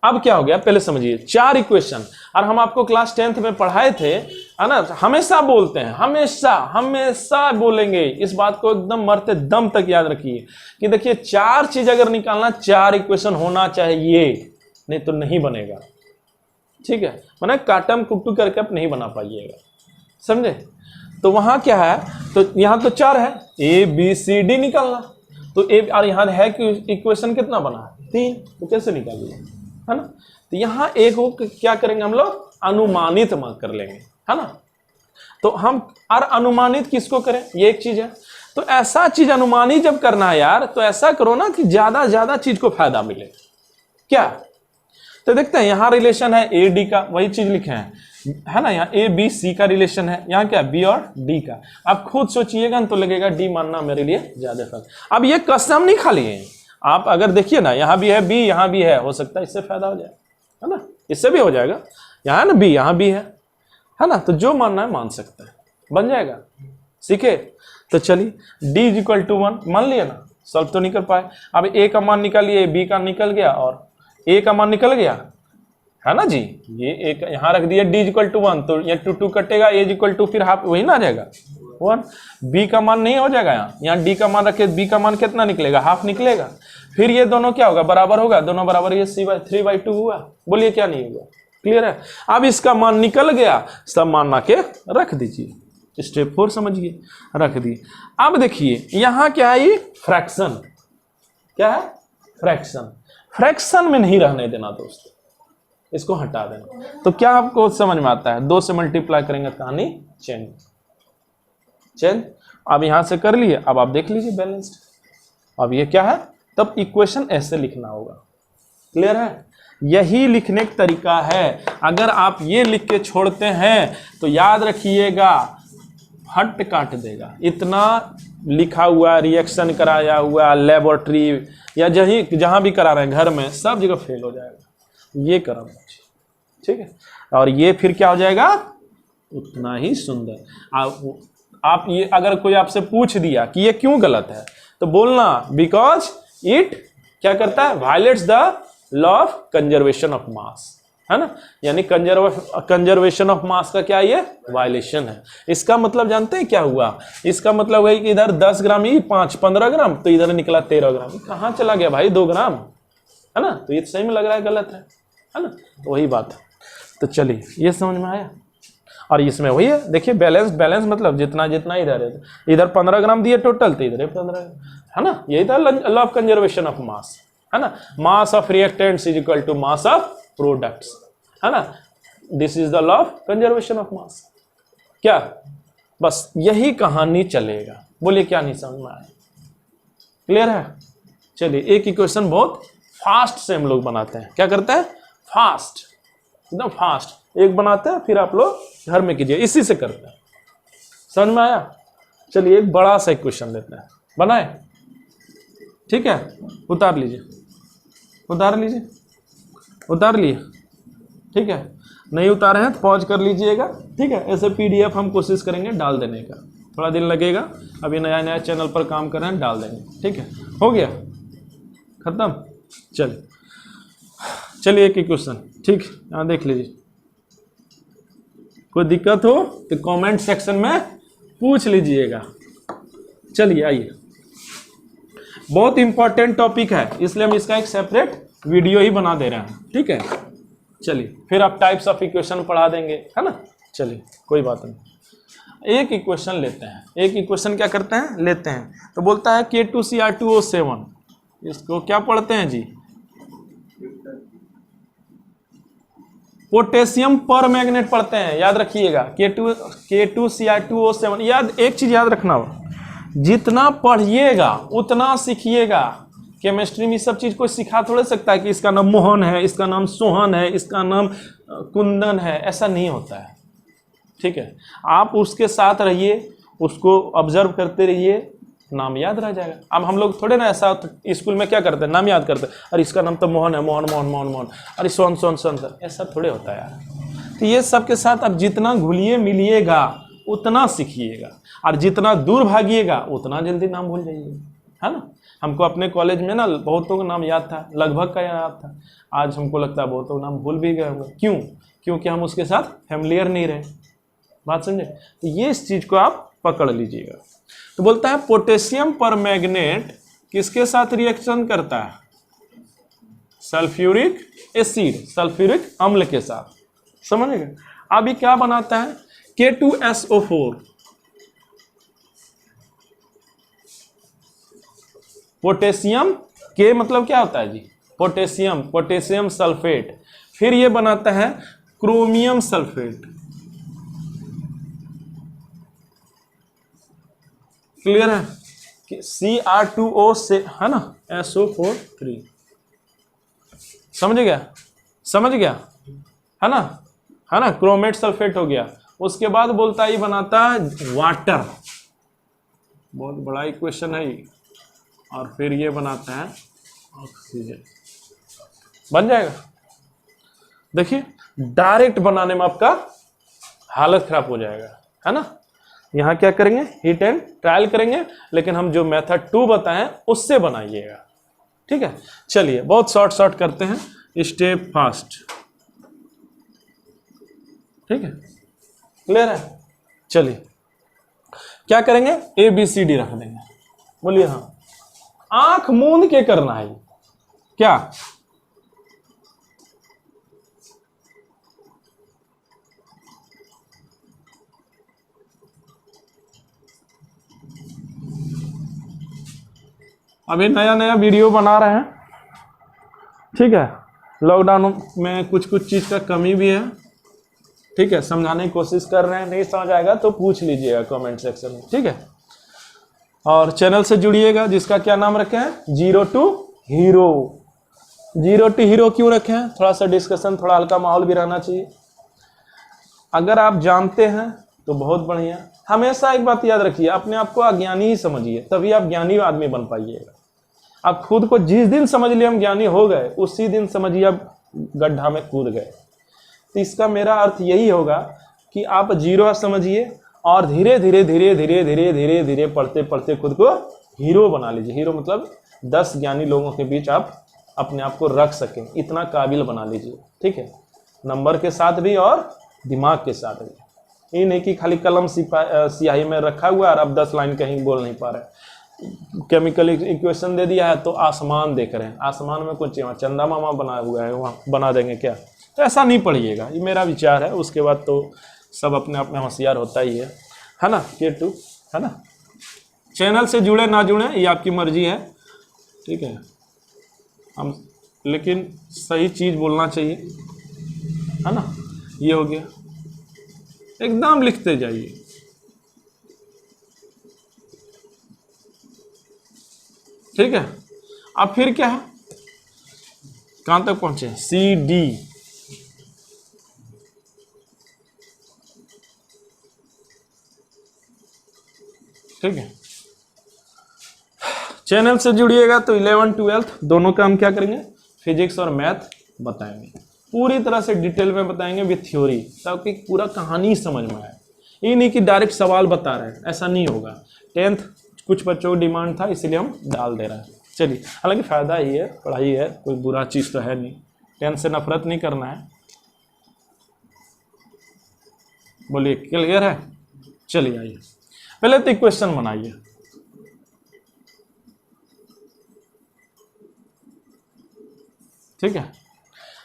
अब क्या हो गया पहले समझिए, 4 इक्वेशन, और हम आपको क्लास 10th में पढ़ाए थे है ना, हमेशा बोलते हैं, हमेशा हमेशा बोलेंगे इस बात को, एकदम मरते दम तक याद रखिए कि देखिए 4 चीज अगर निकालना, 4 इक्वेशन होना चाहिए, नहीं तो नहीं बनेगा, ठीक है, माने काटम कुट्टू करके आप नहीं बना पाइएगा, समझे। तो वहां क्या है, तो यहाँ तो 4 है, A B C D निकालना, तो A, और यहाँ है कि इक्वेशन कितना बना 3, तो कैसे निकालिए, है ना। तो यहाँ एक को क्या करेंगे हम लोग, अनुमानित कर लेंगे, है ना। तो हम और अनुमानित किसको करें, ये एक चीज है, तो ऐसा चीज अनुमानित जब करना है यार, तो ऐसा करो ना कि ज्यादा चीज को फायदा मिले, क्या। तो देखते हैं यहाँ रिलेशन है A D का, वही चीज लिखे हैं, है ना, यहाँ A B C का रिलेशन है, यहाँ क्या B और D का। आप खुद सोचिएगा तो लगेगा D मानना मेरे लिए ज्यादा फर्क। अब ये कसम नहीं खा लिए, आप अगर देखिए ना, यहाँ भी है B, यहाँ भी है, हो सकता है इससे फायदा हो जाए, है ना, इससे भी हो जाएगा, यहाँ ना B, यहाँ भी है ना, तो जो मानना है मान सकता है, बन जाएगा, सीखे। तो चलिए D = 1 मान लिया ना, सॉल्व तो नहीं कर पाए, अब A का मान निकालिए, B का निकल गया और A का मान निकल गया, है ना जी, ये एक यहाँ रख दिया D = 1, तो ये 2 कटेगा, A = फिर हाफ वही ना आ जाएगा 1, B का मान नहीं हो जाएगा, यहाँ D का मान रखे, B का मान कितना निकलेगा, हाफ निकलेगा, फिर ये दोनों क्या होगा, बराबर होगा, दोनों बराबर, ये C/3/2 हुआ, बोलिए क्या नहीं हुआ, क्लियर है। अब इसका मान निकल गया, सब मान ला के रख दीजिए, स्टेप 4 समझिए, रख दिए। अब देखिए यहाँ क्या है, ये फ्रैक्शन, क्या है फ्रैक्शन, फ्रैक्शन में नहीं रहने देना दोस्त, इसको हटा देना। तो क्या आपको समझ में आता है, 2 से मल्टीप्लाई करेंगे, कहानी चेंज। अब यहां से कर लिए, अब आप देख लीजिए बैलेंस्ड। अब ये क्या है, तब इक्वेशन ऐसे लिखना होगा, क्लियर है। यही लिखने का तरीका है, अगर आप ये लिख के छोड़ते हैं तो याद रखिएगा फट काट देगा। इतना लिखा हुआ, रिएक्शन कराया हुआ, लेबोरेटरी या जहां भी करा रहे हैं घर में, सब जगह फेल हो जाएगा, ये करम, ठीक है। और ये फिर क्या हो जाएगा, उतना ही सुंदर। आप ये अगर कोई आपसे पूछ दिया कि ये क्यों गलत है, तो बोलना बिकॉज इट क्या करता है, violets the law of conservation of mass, है ना, यानी कंजर्वेशन ऑफ मास का क्या ये वायलेशन है। इसका मतलब जानते हैं क्या हुआ, इसका मतलब है कि इधर 10 ग्राम ही 15 ग्राम, तो इधर निकला 13 ग्राम, कहाँ चला गया भाई 2 ग्राम, है ना। तो ये सही में लग रहा है गलत है ना, तो वही बात है। तो चलिए ये समझ में आया। और इसमें वही है, देखिए बैलेंस मतलब जितना इधर है, इधर 15 ग्राम दिए टोटल, तो इधर 15, है ना, यही था law of conservation of mass, है ना। Mass of reactants is equal to mass of products, है ना, this is the law of conservation of mass. क्या बस यही कहानी चलेगा, बोलिए क्या नहीं समझ में आया, क्लियर है। चलिए एक इक्वेशन बहुत फास्ट से हम लोग बनाते हैं, क्या करते हैं, फास्ट, एकदम फास्ट एक बनाते हैं, फिर आप लोग घर में कीजिए, इसी से करते हैं, समझ में आया। चलिए एक बड़ा सा इक्वेशन लेते हैं, बनाए, ठीक है, उतार लीजिए, उतार लिए, ठीक है, नहीं उतारे हैं तो पॉज कर लीजिएगा, ठीक है। ऐसे PDF हम कोशिश करेंगे डाल देने का, थोड़ा दिन लगेगा, अभी नया चैनल पर काम कर रहे हैं, डाल देंगे, ठीक है, हो गया खत्म। चलिए एक क्वेश्चन, ठीक, यहाँ देख लीजिए, कोई दिक्कत हो तो कमेंट सेक्शन में पूछ लीजिएगा। चलिए आइए, बहुत इंपॉर्टेंट टॉपिक है, इसलिए हम इसका एक सेपरेट वीडियो ही बना दे रहे हैं, ठीक है। चलिए फिर आप टाइप्स ऑफ इक्वेशन पढ़ा देंगे, है ना। चलिए कोई बात नहीं, एक इक्वेशन लेते हैं, एक इक्वेशन क्या करते हैं, लेते हैं। तो बोलता है K2Cr2O7, इसको क्या पढ़ते हैं जी, पोटेशियम पर मैग्नेट पढ़ते हैं, याद रखिएगा। K2Cr2O7, याद एक चीज याद रखना हो, जितना पढ़िएगा उतना सीखिएगा। केमिस्ट्री में सब चीज कोई सिखा थोड़े सकता है कि इसका नाम मोहन है, इसका नाम सोहन है, इसका नाम कुंदन है, ऐसा नहीं होता है, ठीक है। आप उसके साथ रहिए, उसको ऑब्जर्व करते रहिए, नाम याद रह जाएगा। अब हम लोग थोड़े ना ऐसा स्कूल में क्या करते हैं, नाम याद करते हैं, अरे इसका नाम तो मोहन है, मोहन मोहन मोहन मोहन, अरे सोहन सोहन सोहन, ऐसा थोड़े होता है यार। तो ये सब के साथ आप जितना घुलिए मिलिएगा उतना सीखिएगा, और जितना दूर भागिएगा उतना जल्दी नाम भूल जाइएगा, है ना। हमको अपने कॉलेज में ना बहुतों का नाम याद था, लगभग का याद था, आज हमको लगता है बहुतों का नाम भूल भी गए होंगे। क्यों? क्योंकि हम उसके साथ फैमिलियर नहीं रहे, बात समझे। तो ये इस चीज को आप पकड़ लीजिएगा। तो बोलता है पोटेशियम पर मैग्नेट किसके साथ रिएक्शन करता है, सल्फ्यूरिक एसिड, सल्फ्यूरिक अम्ल के साथ, समझेगा। अभी क्या बनाता है, K2SO4, पोटेशियम के मतलब क्या होता है जी, पोटेशियम, पोटेशियम सल्फेट, फिर ये बनाता है क्रोमियम सल्फेट, क्लियर है कि Cr2O से, है ना, SO4 समझ गया, समझ गया, है ना, है ना, क्रोमेट सल्फेट हो गया। उसके बाद बोलता है ये बनाता है वाटर, बहुत बड़ा इक्वेशन है ये, और फिर ये बनाता है ऑक्सीजन, बन जाएगा। देखिए डायरेक्ट बनाने में आपका हालत खराब हो जाएगा, है ना। यहाँ क्या करेंगे, हिट एंड ट्रायल करेंगे, लेकिन हम जो मेथड 2 बताएं उससे बनाइएगा, ठीक है। चलिए बहुत शॉर्ट करते हैं, स्टेप फास्ट, ठीक है, क्लियर है। चलिए क्या करेंगे, ABCD रख देंगे, बोलिए हाँ, आंख मूंद के करना है क्या, अभी नया नया वीडियो बना रहे हैं, ठीक है। लॉकडाउन में कुछ चीज का कमी भी है, ठीक है, समझाने की कोशिश कर रहे हैं। नहीं समझ आएगा तो पूछ लीजिएगा कमेंट सेक्शन में, ठीक है। और चैनल से जुड़िएगा, जिसका क्या नाम रखे हैं, zero to hero. Zero to hero क्यों रखे हैं, थोड़ा सा डिस्कशन, थोड़ा हल्का माहौल भी रहना चाहिए। अगर आप जानते हैं तो बहुत बढ़िया, हमेशा एक बात याद रखिए, अपने आप को अज्ञानी ही समझिए, तभी आप ज्ञानी आदमी बन पाइएगा। आप खुद को जिस दिन समझ लिए हम ज्ञानी हो गए, उसी दिन समझिए आप गड्ढा में कूद गए। तो इसका मेरा अर्थ यही होगा कि आप जीरो समझिए, और धीरे धीरे धीरे धीरे धीरे धीरे धीरे पढ़ते पढ़ते खुद को हीरो बना लीजिए। हीरो मतलब 10 ज्ञानी लोगों के बीच आप अपने आप को रख सकें, इतना काबिल बना लीजिए, ठीक है। नंबर के साथ भी और दिमाग के साथ भी। ये नहीं कि खाली कलम सियाही में रखा हुआ है और अब 10 लाइन कहीं बोल नहीं पा रहे। केमिकल इक्वेशन दे दिया है तो आसमान देख रहे हैं, आसमान में कुछ चंदा मामा बना हुआ है, वहाँ बना देंगे क्या, तो ऐसा नहीं पढ़िएगा। ये मेरा विचार है, उसके बाद तो सब अपने आप में होशियार होता ही है ना। K2, है ना। चैनल से जुड़े ना जुड़े ये आपकी मर्जी है, ठीक है। हम लेकिन सही चीज़ बोलना चाहिए, है ना। ये हो गया, एकदम लिखते जाइए, ठीक है। अब फिर क्या है, कहाँ तक पहुंचे, CD, ठीक है। चैनल से जुड़िएगा तो 11th 12th दोनों का हम क्या करेंगे, फिजिक्स और मैथ बताएंगे, पूरी तरह से डिटेल में बताएंगे विथ थ्योरी, ताकि पूरा कहानी समझ में आए। ये नहीं कि डायरेक्ट सवाल बता रहे हैं, ऐसा नहीं होगा। 10th कुछ बच्चों को डिमांड था, इसलिए हम डाल दे रहे हैं। चलिए, हालांकि फ़ायदा ही है, पढ़ाई है, कोई बुरा चीज़ तो है नहीं। 10th से नफरत नहीं करना है, बोलिए क्लियर है। चलिए आइए, पहले तो इक्वेशन बनाइए। ठीक है,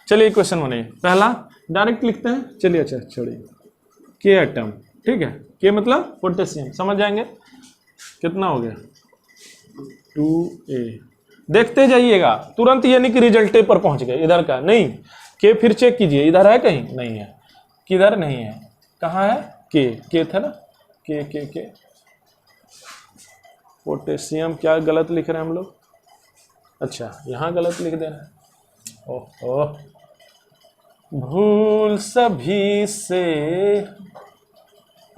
चलिए क्वेश्चन बनाइए। पहला डायरेक्ट लिखते हैं, चलिए अच्छा छोड़िए, के एटम, ठीक है, के मतलब पोटेशियम, समझ जाएंगे। कितना हो गया 2A। देखते जाइएगा, तुरंत ये नहीं कि रिजल्टे पर पहुंच गए इधर का, नहीं, के फिर चेक कीजिए इधर है कहीं, नहीं है, किधर नहीं है, कहाँ है, के था ना, के पोटेशियम क्या गलत लिख रहे हैं हम लोग, अच्छा यहाँ गलत लिख दे रहे हैं, ओहो, भूल सभी से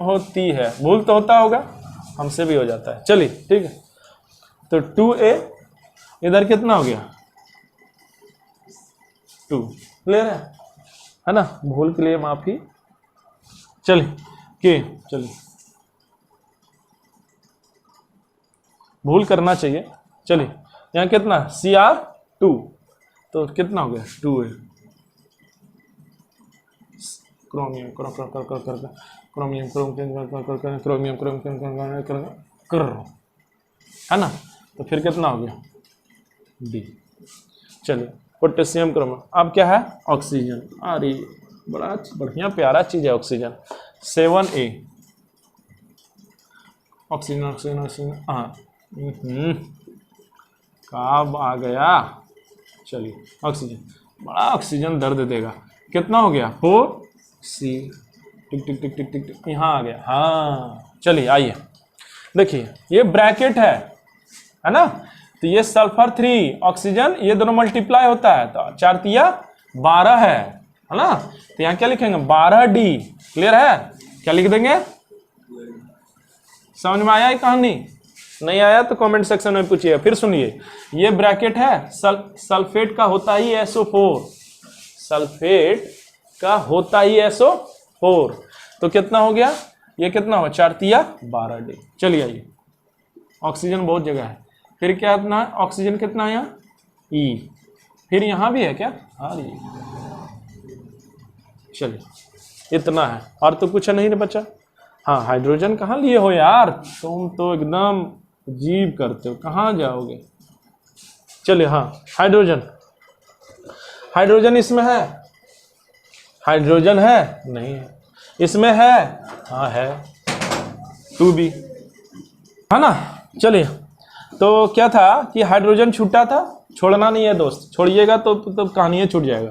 होती है, भूल तो होता होगा, हमसे भी हो जाता है, चलिए ठीक है। तो 2A इधर कितना हो गया 2, क्लियर है ना, भूल के लिए माफी। चलिए के, चलिए भूल करना चाहिए, चलिए यहाँ कितना Cr2, तो कितना हो गया 2A, क्रोमियम क्रोमियम है ना, तो फिर कितना हो गया D। चलिए पोटेशियम क्रोमियम, अब क्या है ऑक्सीजन, अरे बड़ा बढ़िया प्यारा चीज है oxygen, 7A, oxygen oxygen oxygen, हाँ कब आ गया, चलिए ऑक्सीजन, बड़ा ऑक्सीजन दर्द देगा, कितना हो गया 4C, टिक टिक टिक टिक टिक टिक, यहाँ आ गया, हाँ चलिए आइए देखिए, ये ब्रैकेट है ना, तो ये सल्फर 3 ऑक्सीजन, ये दोनों मल्टीप्लाई होता है, तो 4 तिया 12 है ना, तो यहाँ क्या लिखेंगे 12D, क्लियर है, क्या लिख देंगे, समझ में आया ये कहानी, नहीं आया तो कमेंट सेक्शन में पूछिए। फिर सुनिए, ये ब्रैकेट है, सल्फेट का होता ही SO4, सल्फेट का होता ही SO4, तो कितना हो गया, ये कितना हो 4 तिया 12D। चलिए आइए, ऑक्सीजन बहुत जगह है, फिर क्या इतना ऑक्सीजन कितना है यहाँ E, फिर यहाँ भी है क्या, हाँ चलिए इतना है, और तो कुछ नहीं बचा। हाँ हाइड्रोजन कहाँ लिए हो यार, तुम तो एकदम अजीब करते हो, कहाँ जाओगे। चलिए हाँ हाइड्रोजन, हाइड्रोजन इसमें है, हाइड्रोजन है नहीं है, इसमें है, हाँ है 2B है ना। चलिए तो क्या था कि हाइड्रोजन छूटा था, छोड़ना नहीं है दोस्त, छोड़िएगा तो कहानी छूट जाएगा,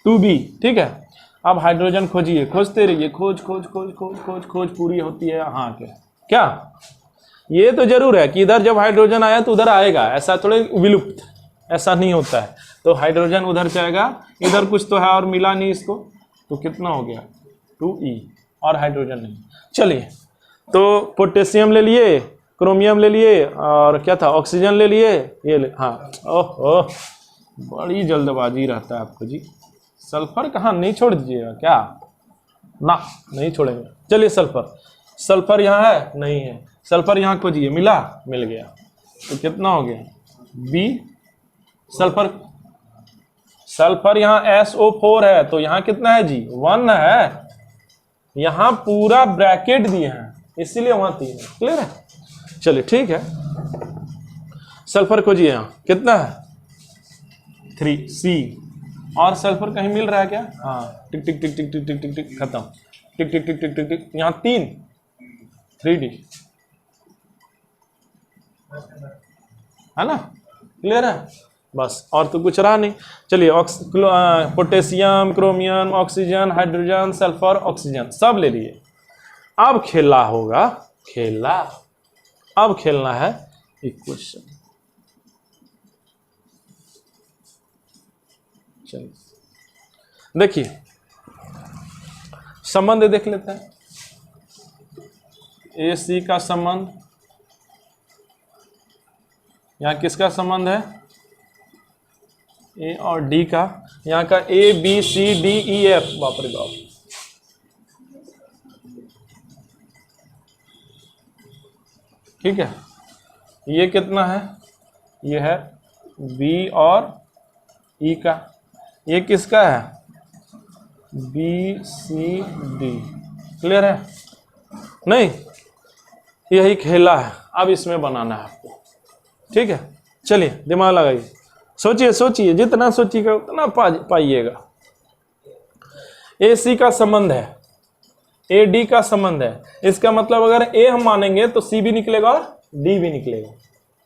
2B, ठीक है। अब हाइड्रोजन खोजिए, खोजते रहिए, खोज खोज खोज खोज खोज खोज पूरी होती है यहाँ के, क्या ये तो जरूर है कि इधर जब हाइड्रोजन आया तो उधर आएगा, ऐसा थोड़े विलुप्त, ऐसा नहीं होता है, तो हाइड्रोजन उधर जाएगा, इधर कुछ तो है और मिला नहीं इसको, तो कितना हो गया 2E, और हाइड्रोजन नहीं। चलिए तो पोटेशियम ले लिए, क्रोमियम ले लिए, और क्या था ऑक्सीजन ले लिए, ये ले, हाँ ओह बड़ी जल्दबाजी रहता है आपको जी, सल्फर कहाँ नहीं छोड़ दीजिएगा क्या, ना नहीं छोड़ेंगे। चलिए सल्फर, सल्फर यहाँ है नहीं है, सल्फर यहाँ खोजिए, मिला, मिल गया, तो कितना हो गया B, सल्फर, सल्फर यहाँ SO4 है, तो यहाँ कितना है जी 1 है, यहाँ पूरा ब्रैकेट दिए हैं इसीलिए वहां 3 है, क्लियर है। चलिए ठीक है, सल्फर खोजिए, यहाँ कितना है 3C, और सल्फर कहीं मिल रहा है क्या, हाँ टिक टिक टिक टिक टिक टिक टिक टिक खत्म, टिक टिक टिक टिक टिक टिक, यहाँ 3D है ना, क्लियर है, बस और तो कुछ रहा नहीं। चलिए potassium, chromium, oxygen, hydrogen, sulphur, oxygen सब ले लिए, अब खेला होगा, खेला, अब खेलना है इक्वेशन। चलिए देखिए संबंध देख लेते हैं, AC का संबंध, यहाँ किसका संबंध है A और D का, यहाँ का ABCDEF, बाप रे बाप, ठीक है, ये कितना है, ये है B और E का, ये किसका है BCD, क्लियर है, नहीं यही खेला है, अब इसमें बनाना है आपको, ठीक है। चलिए दिमाग लगाइए, सोचिए सोचिए, जितना सोचिएगा उतना पाइएगा। ए सी का संबंध है, ए डी का संबंध है, इसका मतलब अगर ए हम मानेंगे तो सी भी निकलेगा और डी भी निकलेगा।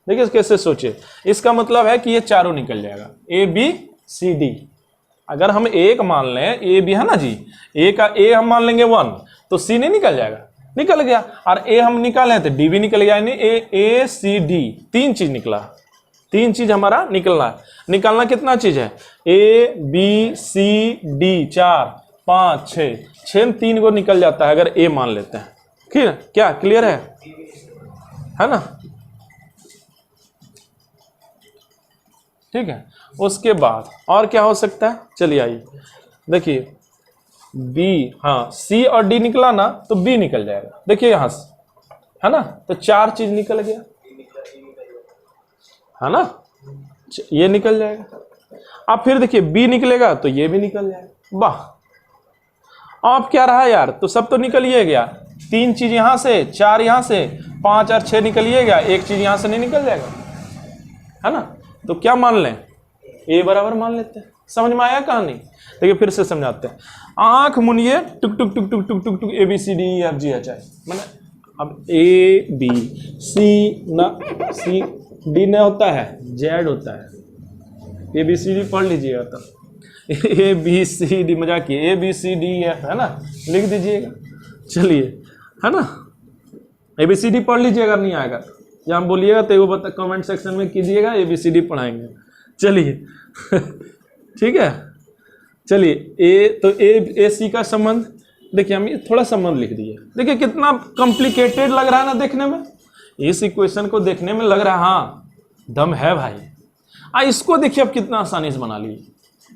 देखिए कैसे सोचिए, इसका मतलब है कि ये चारों निकल जाएगा, ए बी सी डी। अगर हम एक मान लें, ए बी है ना जी, ए का ए हम मान लेंगे 1 तो सी नहीं निकल जाएगा, निकल गया। और ए हम निकालें तो डी भी निकल गया, यानी ए सी डी 3 चीज निकला, 3 चीज हमारा निकलना है। निकालना कितना चीज है, ए बी सी डी 4 5 6 3 को निकल जाता है अगर ए मान लेते हैं। ठीक है, क्या क्लियर है ना? ठीक है, उसके बाद और क्या हो सकता है, चलिए आइए देखिए, बी, हाँ सी और डी निकला ना तो बी निकल जाएगा। देखिए यहां से, है ना, तो 4 चीज निकल गया, है ना, ये निकल जाएगा। अब फिर देखिए बी निकलेगा तो ये भी निकल जाएगा। वाह, अब क्या रहा यार, तो सब तो निकल ही गया, 3 चीज यहां से, 4 यहां से, 5 और 6 निकल ही गया, एक चीज यहां से नहीं निकल जाएगा, है ना। तो क्या मान लें, ए बराबर मान लेते हैं। समझ में आया कहानी? देखिए फिर से समझाते हैं। आंख मुनिए, टुक टुक टुक टुक टुक टुक टुक, A B C D E F G H I, मैंने अब ए बी सी ना, सी डी न होता है, जेड होता है। ए बी सी डी पढ़ लीजिएगा तब, ए बी सी डी, मजाक किए, A B C D F, है ना, लिख दीजिएगा। चलिए, है ना, ए बी सी डी पढ़ लीजिएगा, अगर नहीं आएगा या हम बोलिएगा तो वो बता, कमेंट सेक्शन में कीजिएगा, ए बी सी डी पढ़ाएंगे। चलिए ठीक है, चलिए ए, तो ए सी का संबंध, देखिए हम थोड़ा संबंध लिख दिए। देखिए कितना कॉम्प्लिकेटेड लग रहा है ना देखने में, इस इक्वेशन को देखने में लग रहा है हाँ दम है भाई। इसको देखिए अब कितना आसानी से बना लिए,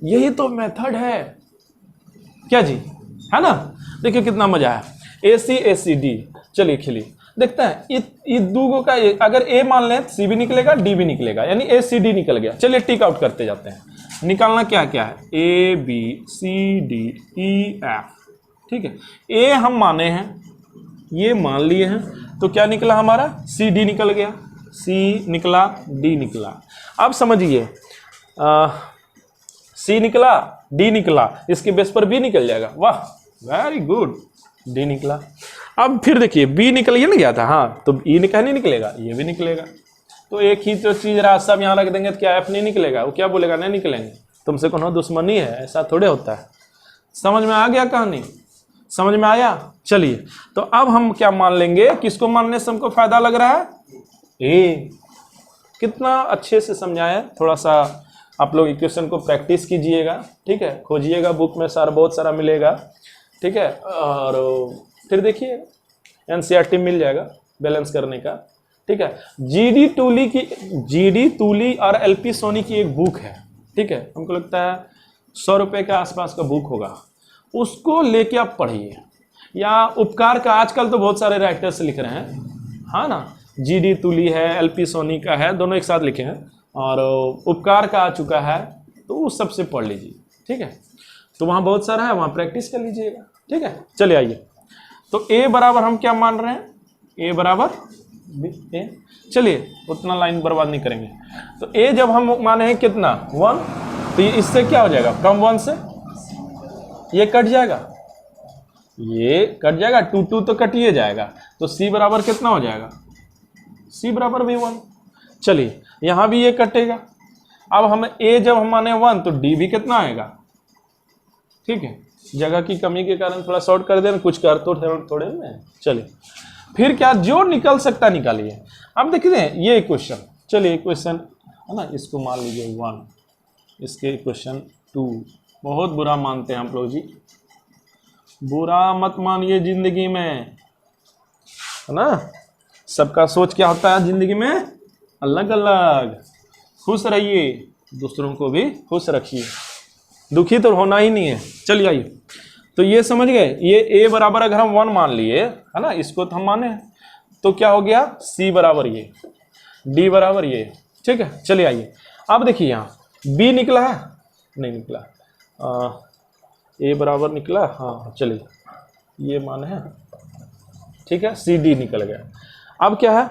यही तो मेथड है क्या जी, है ना। देखिए कितना मजा है, ए सी डी। चलिए खिलिए, देखते हैं ये दो का, अगर ए मान लें सी भी निकलेगा डी भी निकलेगा, यानी ए सी डी निकल गया। चलिए टिक आउट करते जाते हैं। निकालना क्या क्या है, A B C D E F. ठीक है, ए हम माने हैं, ये मान लिए हैं, तो क्या निकला हमारा, सी डी निकल गया, सी निकला, डी निकला। अब समझिए, सी निकला, डी निकला, इसके बेस पर बी निकल जाएगा। वाह वेरी गुड, डी निकला। अब फिर देखिए बी निकल ये नहीं गया था, हाँ तो ई निकल नहीं निकलेगा, ये भी निकलेगा। तो एक ही तो चीज रहा, सब यहाँ रख देंगे तो क्या एफ नहीं निकलेगा, वो क्या बोलेगा नहीं निकलेंगे, तुमसे कोनो दुश्मनी है, ऐसा थोड़े होता है। समझ में आ गया कहानी, समझ में आया? चलिए तो अब हम क्या मान लेंगे, किसको मानने से हमको फायदा लग रहा है, ए। कितना अच्छे से समझाया, थोड़ा सा आप लोग इक्वेशन को प्रैक्टिस कीजिएगा। ठीक है, खोजिएगा बुक में, सारा बहुत सारा मिलेगा। ठीक है, और फिर देखिए एनसीईआरटी मिल जाएगा बैलेंस करने का। ठीक है, जीडी तूली और एलपी सोनी की एक बुक है। ठीक है, हमको लगता है 100 रुपये के आसपास का बुक होगा, उसको लेके आप पढ़िए। या उपकार का, आजकल तो बहुत सारे राइटर्स लिख रहे हैं, हाँ ना, जीडी तूली है, एलपी सोनी का है, दोनों एक साथ लिखे हैं, और उपकार का आ चुका है, तो उस सबसे पढ़ लीजिए। ठीक है, तो वहाँ बहुत सारा है, वहाँ प्रैक्टिस कर लीजिएगा। ठीक है, चलिए आइए, तो ए बराबर हम क्या मान रहे हैं, ए बराबर ए। चलिए उतना लाइन बर्बाद नहीं करेंगे। तो ए जब हम माने हैं कितना 1, तो ये इससे क्या हो जाएगा, फ्रॉम 1 से ये कट जाएगा, ये कट जाएगा, 2 2 तो कटिए जाएगा, तो सी बराबर कितना हो जाएगा, सी बराबर भी 1। चलिए यहाँ भी ये कटेगा। अब हम ए जब हम माने 1 तो डी भी कितना आएगा। ठीक है, जगह की कमी के कारण थोड़ा शॉर्ट कर देना, कुछ कर तो थोड़े में। चलिए फिर क्या, जो निकल सकता निकालिए। अब देखिए ये इक्वेशन, चलिए इक्वेशन है ना, इसको मान लीजिए 1, इसके इक्वेशन 2। बहुत बुरा मानते हैं आप लोग जी, बुरा मत मानिए जिंदगी में, है ना। सबका सोच क्या होता है जिंदगी में, अलग अलग। खुश रहिए, दूसरों को भी खुश रखिए, दुखी तो होना ही नहीं है। चलिए आइए, तो ये समझ गए, ये ए बराबर अगर हम 1 मान लिए, है ना, इसको तो हम माने, तो क्या हो गया, सी बराबर ये, डी बराबर ये। ठीक है, चलिए आइए, अब देखिए यहाँ बी निकला है, नहीं निकला, ए बराबर निकला, हाँ चलिए ये मान है। ठीक है, सी डी निकल गया। अब क्या है,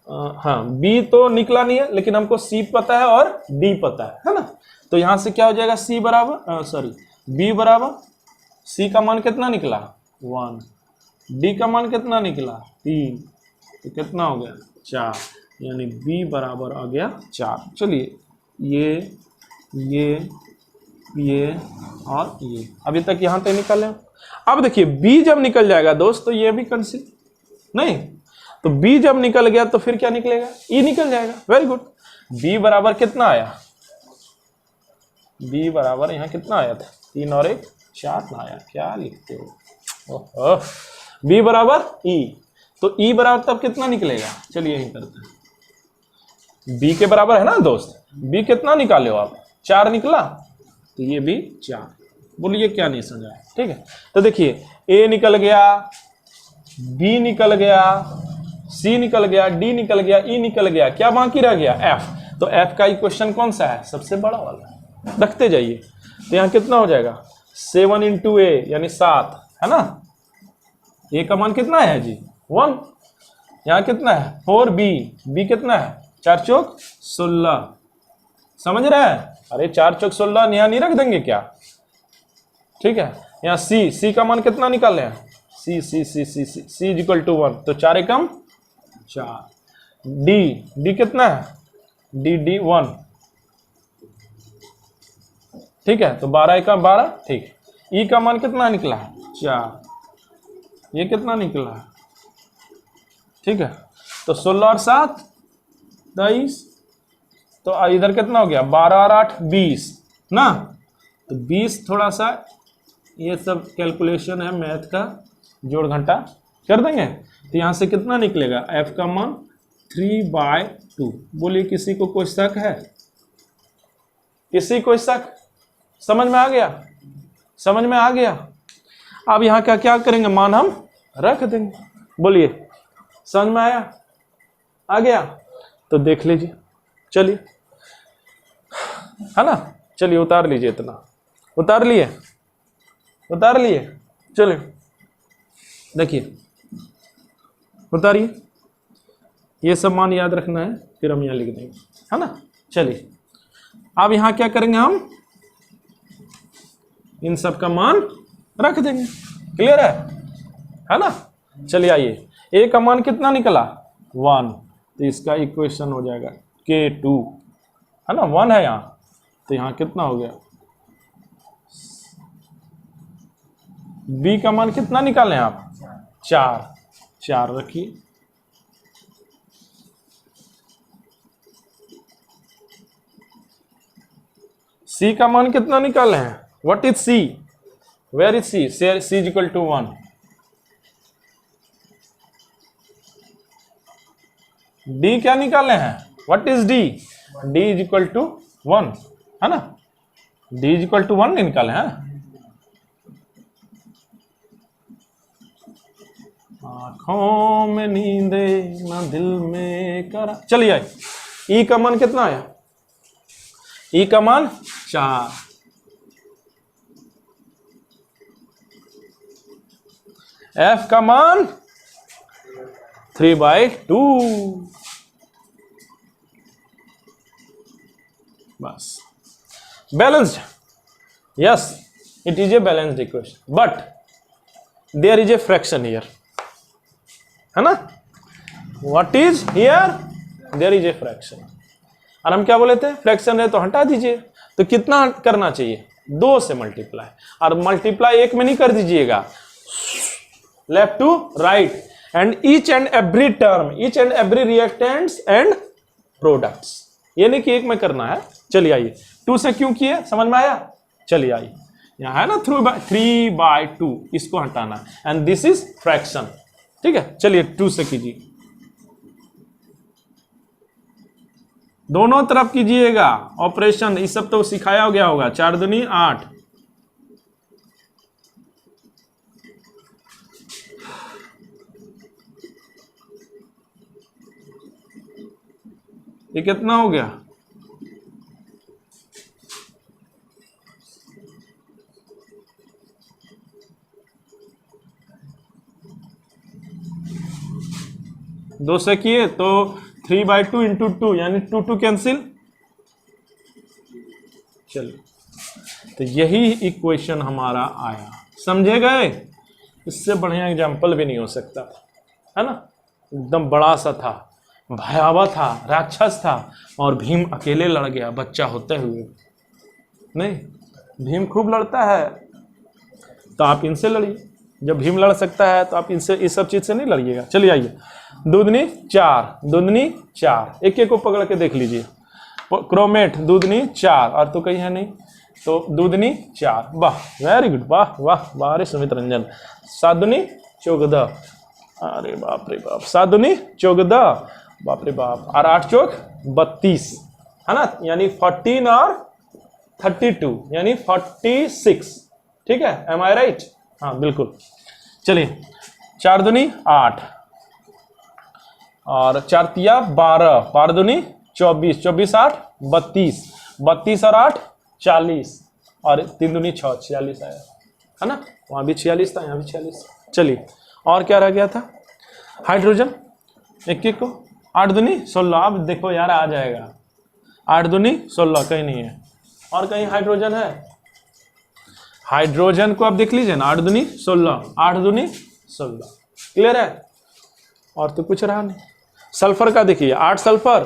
हाँ बी तो निकला नहीं है, लेकिन हमको सी पता है और डी पता है ना। तो यहां से क्या हो जाएगा, सी बराबर सॉरी बी बराबर सी का मान कितना निकला 1, डी का मान कितना निकला 3, तो कितना हो गया 4, यानी बी बराबर आ गया 4। चलिए ये और ये अभी तक यहाँ तक निकल है। अब देखिए बी जब निकल जाएगा दोस्त तो ये भी कंसीडर नहीं, तो बी जब निकल गया तो फिर क्या निकलेगा, ई निकल जाएगा। Very good. बी बराबर कितना आया, बी बराबर यहाँ कितना आया था 3 और 1 4 ना आया, क्या लिखते हो, बी बराबर ई, तो ई बराबर तब कितना निकलेगा, चलिए यही करते हैं। बी के बराबर है ना दोस्त, बी कितना निकाले हो आप 4 निकला, तो ये भी 4। बोलिए क्या नहीं समझा, ठीक है। तो देखिए ए निकल गया, बी निकल गया, सी निकल गया, डी निकल गया, ई निकल गया, क्या बाकी रह गया एफ। तो एफ का इक्वेशन कौन सा है, सबसे बड़ा वाला, रखते जाइए। तो यहाँ कितना हो जाएगा 7 इंटू ए यानी 7 है ना, ए का मान कितना है जी 1, यहाँ कितना है 4 बी कितना है 4 चौक 16, समझ रहे हैं। अरे 4 चौक 16 यहाँ नहीं रख देंगे क्या, ठीक है। यहाँ सी का मान कितना निकाल रहे हैं, सी इज इक्वल टू 1, तो 4 एकम 4। डी कितना है, डी 1, ठीक है, तो 12 एकम 12, ठीक है। ई का मान कितना निकला है 4, ये कितना निकला है, ठीक है। तो 16 और 7 23, तो इधर कितना हो गया 12 और 8 20 ना, तो 20 थोड़ा सा ये सब कैलकुलेशन है मैथ का, जोड़ घंटा कर देंगे। तो यहाँ से कितना निकलेगा f का मान 3/2। बोलिए किसी को कोई शक है, किसी कोई शक, समझ में आ गया, समझ में आ गया। अब यहाँ क्या क्या करेंगे, मान हम रख देंगे। बोलिए समझ में आया, आ गया, तो देख लीजिए, चलिए है ना, चलिए उतार लीजिए, इतना उतार लिए, उतार लिए, चलिए देखिए उतारिए, ये सब मान याद रखना है, फिर हम यहाँ लिख देंगे, है ना। चलिए अब यहाँ क्या करेंगे, हम इन सब का मान रख देंगे, क्लियर है ना। चलिए आइए, ए का मान कितना निकला 1, तो इसका इक्वेशन हो जाएगा K2, है ना, 1 है यहाँ, तो यहाँ कितना हो गया, बी का मान कितना निकालें आप 4 रखिए, सी का मान कितना निकाले हैं, what is C, where is C, C is equal to 1, D क्या निकाले हैं, what is D, D is equal to 1, है ना, डी इज इक्वल टू 1 निकाले हैं। आंखों में नींदे ना दिल में करा, चलिए आए, ई का मान कितना आया, ई का मान 4, एफ का मान 3/2, बस balanced, yes it is a balanced equation, but there is a fraction here, है ना, what is here, there is a fraction. और हम क्या बोले थे, फ्रैक्शन है तो हटा दीजिए, तो कितना करना चाहिए 2 से मल्टीप्लाई, और मल्टीप्लाई 1 में नहीं कर दीजिएगा, left to right, and each and every term, each and every reactants and products, ये नहीं कि 1 में करना है। चलिए आइए, 2 से क्यों किए, समझ में आया। चलिए आइए, यहाँ है ना 3/2, इसको हटाना, एंड दिस इज फ्रैक्शन, ठीक है। चलिए 2 से कीजिए, दोनों तरफ कीजिएगा ऑपरेशन, इस सब तो सिखाया गया होगा, 4 दूनी 8, ये कितना हो गया, दो से किए तो 3/2 इंटू 2 यानी 2 कैंसिल। चलिए, तो यही इक्वेशन हमारा आया। समझे गए? इससे बढ़िया एग्जाम्पल भी नहीं हो सकता था, है ना। एकदम बड़ा सा था, भयावह था, राक्षस था, और भीम अकेले लड़ गया बच्चा होते हुए। नहीं, भीम खूब लड़ता है, तो आप इनसे लड़िए। जब भीम लड़ सकता है तो आप इनसे, इस सब चीज से नहीं लड़िएगा। चलिए आइए, दूधनी 4, दूधनी 4, एक एक को पकड़ के देख लीजिए। क्रोमेट दूधनी 4, और तो कहीं है नहीं, तो दूधनी 4। वाह, वेरी गुड, वाह वाह वाह रे सुमित रंजन। 7 दूनी 14, अरे बाप रे बाप, 7 दूनी 14, बाप रे बाप, और 8 चौक 32, है ना, यानी 14 और 32 यानी 46। ठीक है, एम आई राइट? हाँ बिल्कुल। चलिए, 4 दूनी 8, और 4 तिया 12, 12 दूनी 24, 24 8 32, 32 और 8 40, और 3 दूनी 6, 46 आया, है ना। वहाँ भी 46 था, यहाँ भी 46। चलिए, और क्या रह गया था? हाइड्रोजन, एक एक को। 8 दूनी 16, अब देखो यार आ जाएगा। 8 दूनी 16 कहीं नहीं है, और कहीं हाइड्रोजन है? हाइड्रोजन को आप देख लीजिए ना, 8 दूनी 16, 8 दूनी 16, क्लियर है? और तो कुछ रहा नहीं। सल्फर का देखिए, 8 सल्फर,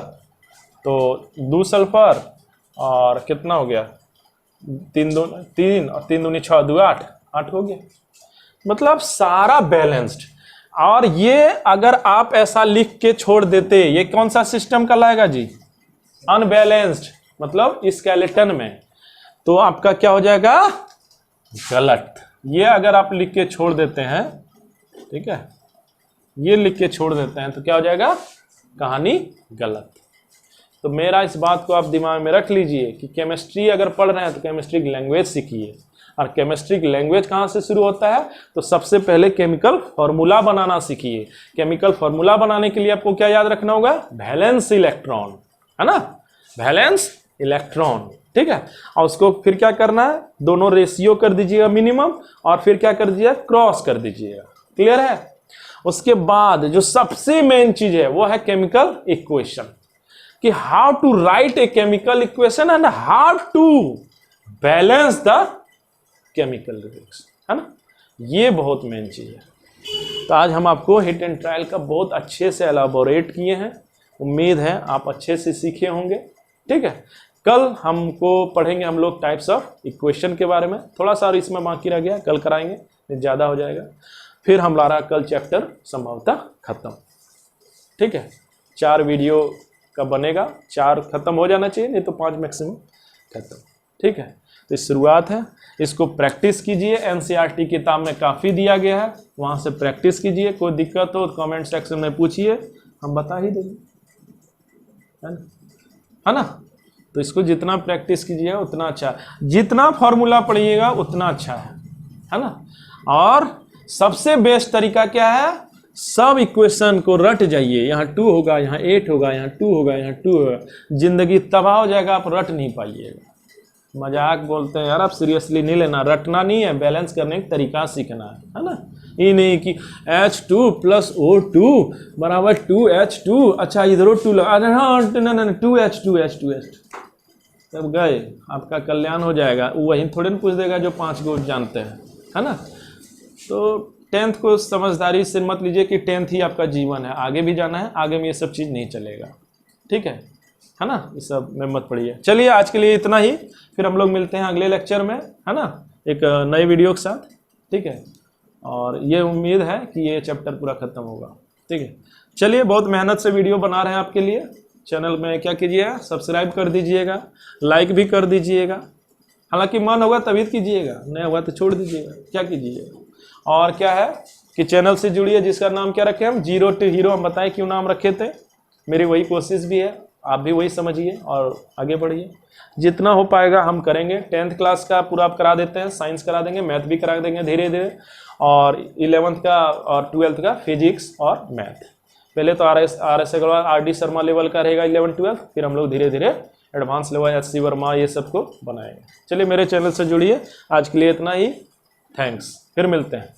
तो 2 सल्फर, और कितना हो गया? 3 और 3 दूनी 6, 2 8, 8 हो गया। मतलब सारा बैलेंस्ड। और ये अगर आप ऐसा लिख के छोड़ देते, ये कौन सा सिस्टम कहलाएगा जी? अनबैलेंस्ड, मतलब स्केलेटन में, तो आपका क्या हो जाएगा? गलत। ये अगर आप लिख के छोड़ देते हैं, ठीक है, ये लिख के छोड़ देते हैं, तो क्या हो जाएगा? कहानी गलत। तो मेरा इस बात को आप दिमाग में रख लीजिए कि केमिस्ट्री अगर पढ़ रहे हैं तो केमिस्ट्री की लैंग्वेज सीखिए। और केमिस्ट्री की लैंग्वेज कहाँ से शुरू होता है? तो सबसे पहले केमिकल फार्मूला बनाना सीखिए। केमिकल फार्मूला बनाने के लिए आपको क्या याद रखना होगा? वैलेंस इलेक्ट्रॉन, है ना, वैलेंस इलेक्ट्रॉन, ठीक है। और उसको फिर क्या करना है? दोनों रेशियो कर दीजिएगा मिनिमम, और फिर क्या कर दीजिएगा? क्रॉस कर दीजिएगा। क्लियर है? उसके बाद जो सबसे मेन चीज है वो है केमिकल इक्वेशन, कि how to write a chemical equation and how to balance the chemical reaction, है ना। ये बहुत मेन चीज है। तो आज हम आपको हिट एंड ट्रायल का बहुत अच्छे से एलाबोरेट किए हैं। उम्मीद है आप अच्छे से सीखे होंगे, ठीक है। कल हमको पढ़ेंगे हम लोग टाइप्स ऑफ इक्वेशन के बारे में, थोड़ा सा इसमें बाकी रह गया, कल कराएंगे, ज़्यादा हो जाएगा। फिर हमारा कल चैप्टर संभवतः खत्म, ठीक है। 4 वीडियो का बनेगा, 4 खत्म हो जाना चाहिए, नहीं तो 5 मैक्सिमम खत्म, ठीक है। तो शुरुआत है, इसको प्रैक्टिस कीजिए। एनसीईआरटी किताब में काफ़ी दिया गया है, वहाँ से प्रैक्टिस कीजिए। कोई दिक्कत हो तो कमेंट सेक्शन में पूछिए, हम बता ही देंगे, है ना। तो इसको जितना प्रैक्टिस कीजिएगा उतना अच्छा, जितना फॉर्मूला पढ़िएगा उतना अच्छा है ना। और सबसे बेस्ट तरीका क्या है? सब इक्वेशन को रट जाइए। यहाँ 2 होगा, यहाँ 8 होगा, यहाँ 2 होगा, यहाँ 2 होगा, जिंदगी तबाह हो जाएगा, आप रट नहीं पाइएगा। मजाक बोलते हैं यार, आप सीरियसली नहीं लेना, रटना नहीं है, बैलेंस करने का तरीका सीखना है ना। ये नहीं कि H2 + O2 = 2H2, अच्छा इधर 2 लगा, हाँ 2H2 तब गए, आपका कल्याण हो जाएगा। वही थोड़े ना पूछ देगा जो 5 को जानते हैं, है ना। तो 10th को समझदारी से मत लीजिए कि 10th ही आपका जीवन है, आगे भी जाना है, आगे में ये सब चीज़ नहीं चलेगा, ठीक है ना। ये सब में मत पड़िए। चलिए आज के लिए इतना ही, फिर हम लोग मिलते हैं अगले लेक्चर में, है ना, एक नए वीडियो के साथ, ठीक है। और ये उम्मीद है कि ये चैप्टर पूरा खत्म होगा, ठीक है। चलिए, बहुत मेहनत से वीडियो बना रहे हैं आपके लिए। चैनल में क्या कीजिएगा? सब्सक्राइब कर दीजिएगा, लाइक भी कर दीजिएगा। हालांकि मन होगा तभी कीजिएगा, नहीं होगा तो छोड़ दीजिएगा, क्या कीजिएगा। और क्या है कि चैनल से जुड़िए, जिसका नाम क्या रखे हम? Zero to hero. हम बताएं क्यों नाम रखे थे, मेरी वही कोशिश भी है, आप भी वही समझिए और आगे बढ़िए। जितना हो पाएगा हम करेंगे। 10th क्लास का पूरा आप करा देते हैं, साइंस करा देंगे, मैथ भी करा देंगे धीरे धीरे, और 11th का और 12th का फिजिक्स और मैथ। पहले तो R S Agarwal, RD Sharma level का रहेगा 11th 12th, फिर हम लोग धीरे धीरे एडवांस लेवल HC वर्मा ये सबको बनाएंगे। चलिए मेरे चैनल से जुड़िए। आज के लिए इतना ही, थैंक्स, फिर मिलते हैं।